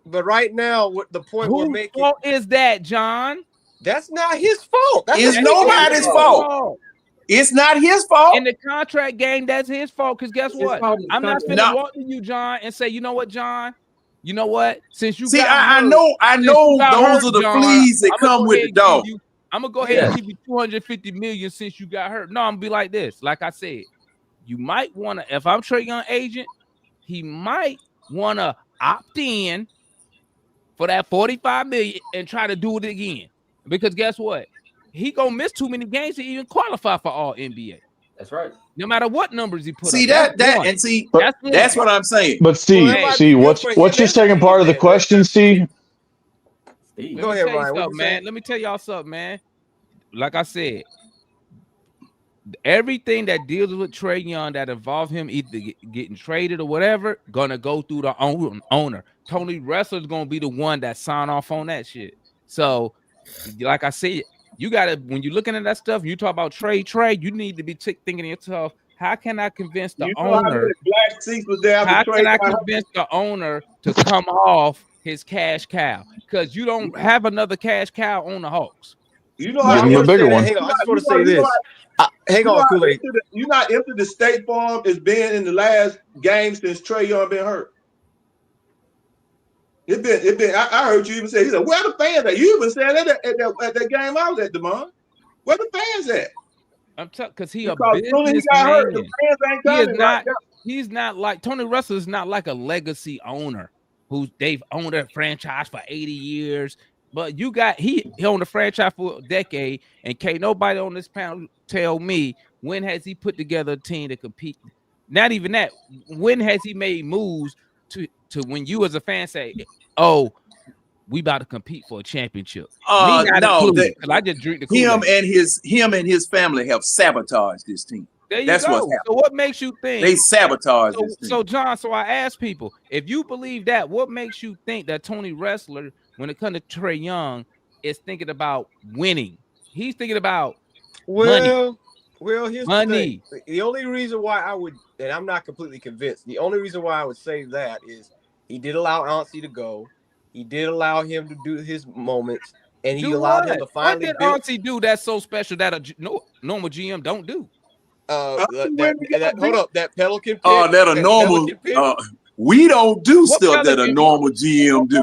But right now, what the point we're Whose making fault is that, John? That's not his fault. It's nobody's fault. It's not his fault. In the contract game, that's his fault. Because guess what? I'm not finna walk to you, John, and say, you know what, John? You know what? Since you got I hurt, know those are the John, fleas that I'ma come go with ahead the and dog. give you- I'm gonna go ahead and give you 250 million since you got hurt. No, I'm gonna be like this. Like I said, you might want to. If I'm Trae Young agent, he might want to opt in for that 45 million and try to do it again. Because guess what? He gonna miss too many games to even qualify for All NBA. That's right. No matter what numbers he put See up. that's what I'm saying. But see, what's your second part of the question, Steve? Go ahead, Ryan. Man. Let me tell y'all something, man. Like I said, everything that deals with Trae Young that involve him either getting traded or whatever, gonna go through the owner. Tony Wrestler's gonna be the one that sign off on that shit. So, like I said, you gotta, when you're looking at that stuff, you talk about trade, you need to be thinking to yourself, how can I convince the owner? How can I convince the owner to come off his cash cow? Because you don't have another cash cow on the Hawks. You know, Give him a bigger one. Hang on, I just want to say this. Hang on, Kool-Aid. You not empty the State Farm has been in the last game since Trae Young been hurt. It been. I heard you even say. He said, "Where the fans at?" You even said that at that game I was at, Damon. Where the fans at? I'm telling, because he Because a as soon as he businessman. got hurt, the fans ain't He is coming not. right now. He's not like Tony Russell is not like a legacy owner who they've owned a franchise for 80 years. But you got he owned a franchise for a decade, and can't nobody on this panel tell me when has he put together a team to compete. Not even that. When has he made moves to when you as a fan say, "Oh, we about to compete for a championship"? No, I just drink the Kool-Aid. him and his family have sabotaged this team. That's go. what's happened. So what makes you think They sabotaged this team. So John, so I ask people, if you believe that, what makes you think that Tony Wrestler, when it comes to Trae Young, is thinking about winning? He's thinking about money. Well, here's money. The thing. The only reason why I would, and I'm not completely convinced, the only reason why I would say that is he did allow Ansi to go. He did allow him to do his moments, and he allowed him to finally. What did Ansi do that's so special that a normal GM don't do? Hold up, that Pelican pick. Oh, that a normal. We don't do stuff that a normal GM do.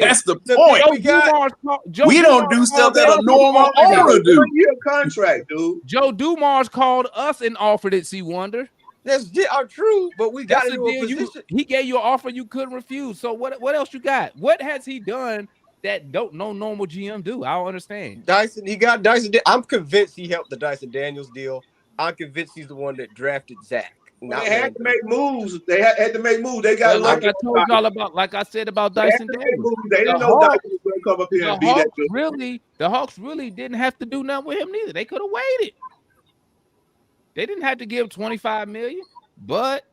That's the point. We don't do stuff that a normal owner do. 1-year contract, dude. Joe Dumars called us and offered it. See, Wonder. That's true, but we got to he gave you an offer you couldn't refuse. So what else you got? What has he done that no normal GM do? I don't understand. He got Dyson. I'm convinced he helped the Dyson Daniels deal. I'm convinced he's the one that drafted Zach. They had to make moves. They had to make moves. They got like I told y'all about, like I said about Dyson Daniels. They didn't know Dyson was going to come up here and be that good. The Hawks really didn't have to do nothing with him neither. They could have waited. They didn't have to give $25 million, but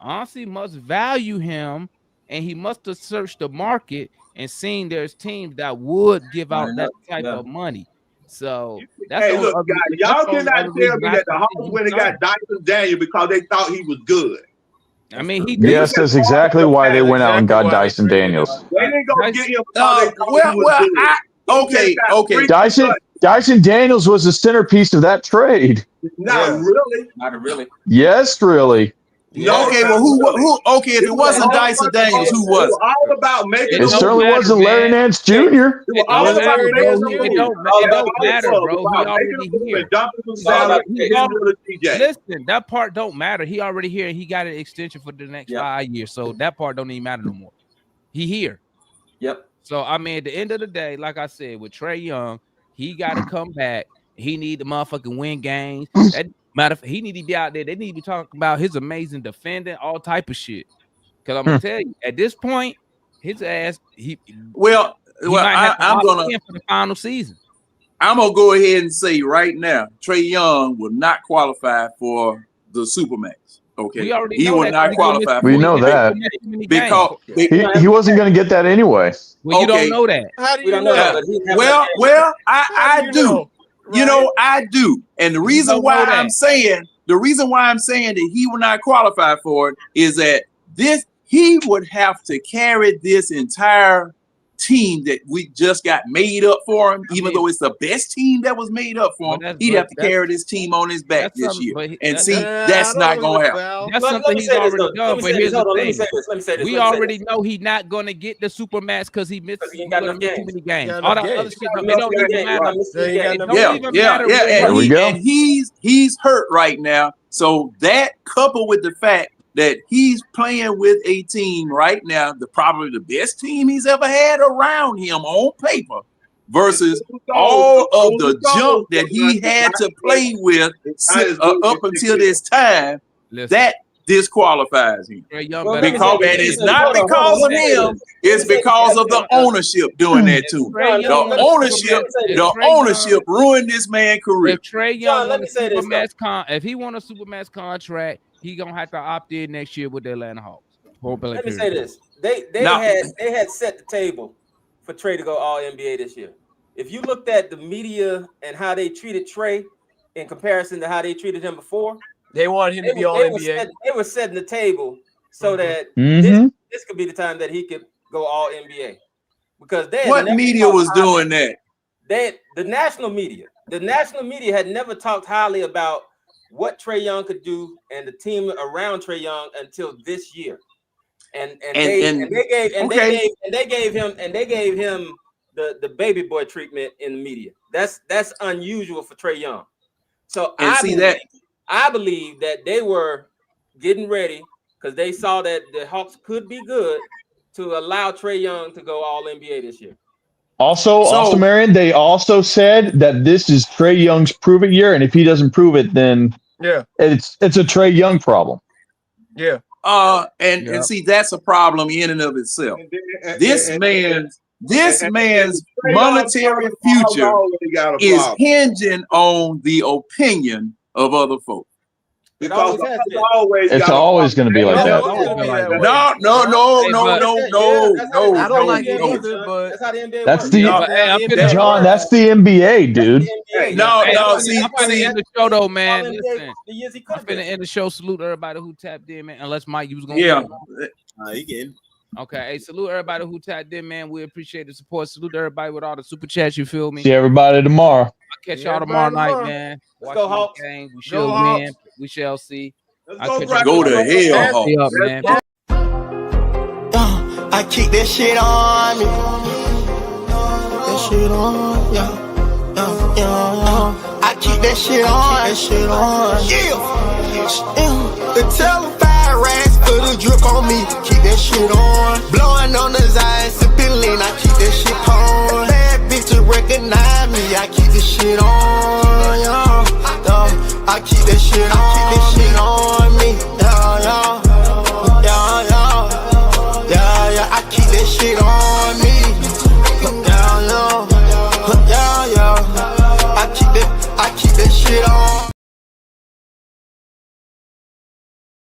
Ansi must value him, and he must have searched the market and seen there's teams that would give out that type of money. So that's look, guys, y'all cannot tell me that the Hawks went and got Dyson Daniels because they thought he was good. I mean, yes, that's exactly why they went out and got Dyson Daniels. They didn't go get him because they thought he was good. Okay. Dyson Daniels was the centerpiece of that trade. Not really. Not really. Yes, really. No, okay, well, who? Okay, if it wasn't Dyson Daniels, who was? It was all about making. It certainly wasn't Larry Nance Jr. It was all about Larry making Nance the Jr. move. It don't matter, bro. He already here. Listen, that part don't matter. He already here. He got an extension for the next 5 years, so that part don't even matter no more. He here. Yep. So I mean, at the end of the day, like I said, with Trae Young, he got to come back. He need to motherfucking win games. That matter, he need to be out there. They need to be talking about his amazing defending, all type of shit. Because I'm gonna tell you, at this point, his ass, I'm gonna for the final season. I'm gonna go ahead and say right now, Trae Young will not qualify for the Supermax. Okay, he will not qualify. We know that because he wasn't going to get that anyway. Well, you don't know that. How do you know that? Well, I do. You know, I do. And the reason why I'm saying that he will not qualify for it is that he would have to carry this entire team that we just got made up for him, even though it's the best team that was made up for him. He'd have to carry this team on his back this year. And see, that's not going to happen. That's something he's already done. But here's the thing. We already know he's not going to get the Supermax because he missed too many games. All that other shit, it don't even matter. Yeah. And he's hurt right now. So that coupled with the fact that he's playing with a team right now, probably the best team he's ever had around him on paper, versus all of the junk that he had to play with up until this time, that disqualifies him. Because it's not because of him, it's because of the ownership doing that too. The ownership ruined this man's career. If Trae Young if he won a Supermax contract, he gonna have to opt in next year with the Atlanta Hawks. Let me say this: they had set the table for Trae to go All NBA this year. If you looked at the media and how they treated Trae in comparison to how they treated him before, they wanted him to be All NBA. They were setting the table so that this could be the time that he could go All NBA. Because what media was doing that? The national media had never talked highly about what Trae Young could do and the team around Trae Young until this year, and they gave him the baby boy treatment in the media. That's unusual for Trae Young. So I believe that they were getting ready because they saw that the Hawks could be good to allow Trae Young to go All NBA this year. Also, Marion, they also said that this is Trae Young's prove it year, and if he doesn't prove it, then it's a Trae Young problem. Yeah. And see, that's a problem in and of itself. This man's monetary future is hinging on the opinion of other folks. Because it's always going to be like that. No. I don't like it either, but that's how the NBA That's works. John. That's the NBA, dude. See, I'm finna end the show though, man. Listen, I'm finna end the show. Salute everybody who tapped in, man. Unless Mike, you was gonna. You can. Okay, hey, salute everybody who tapped in, man. We appreciate the support. Salute everybody with all the super chats. You feel me? See everybody tomorrow. I'll catch y'all tomorrow night, man. Let's go Hawks. Game. We shall win. We shall see. Go to hell, Hawks. Man. I keep that shit on me. That shit on, I keep that shit on. The telephone racks for the drip on me. Keep that shit on. Blowing on the Zion, sipping lean. I keep that shit on. Bad bitch to recognize me. I keep this shit on. I keep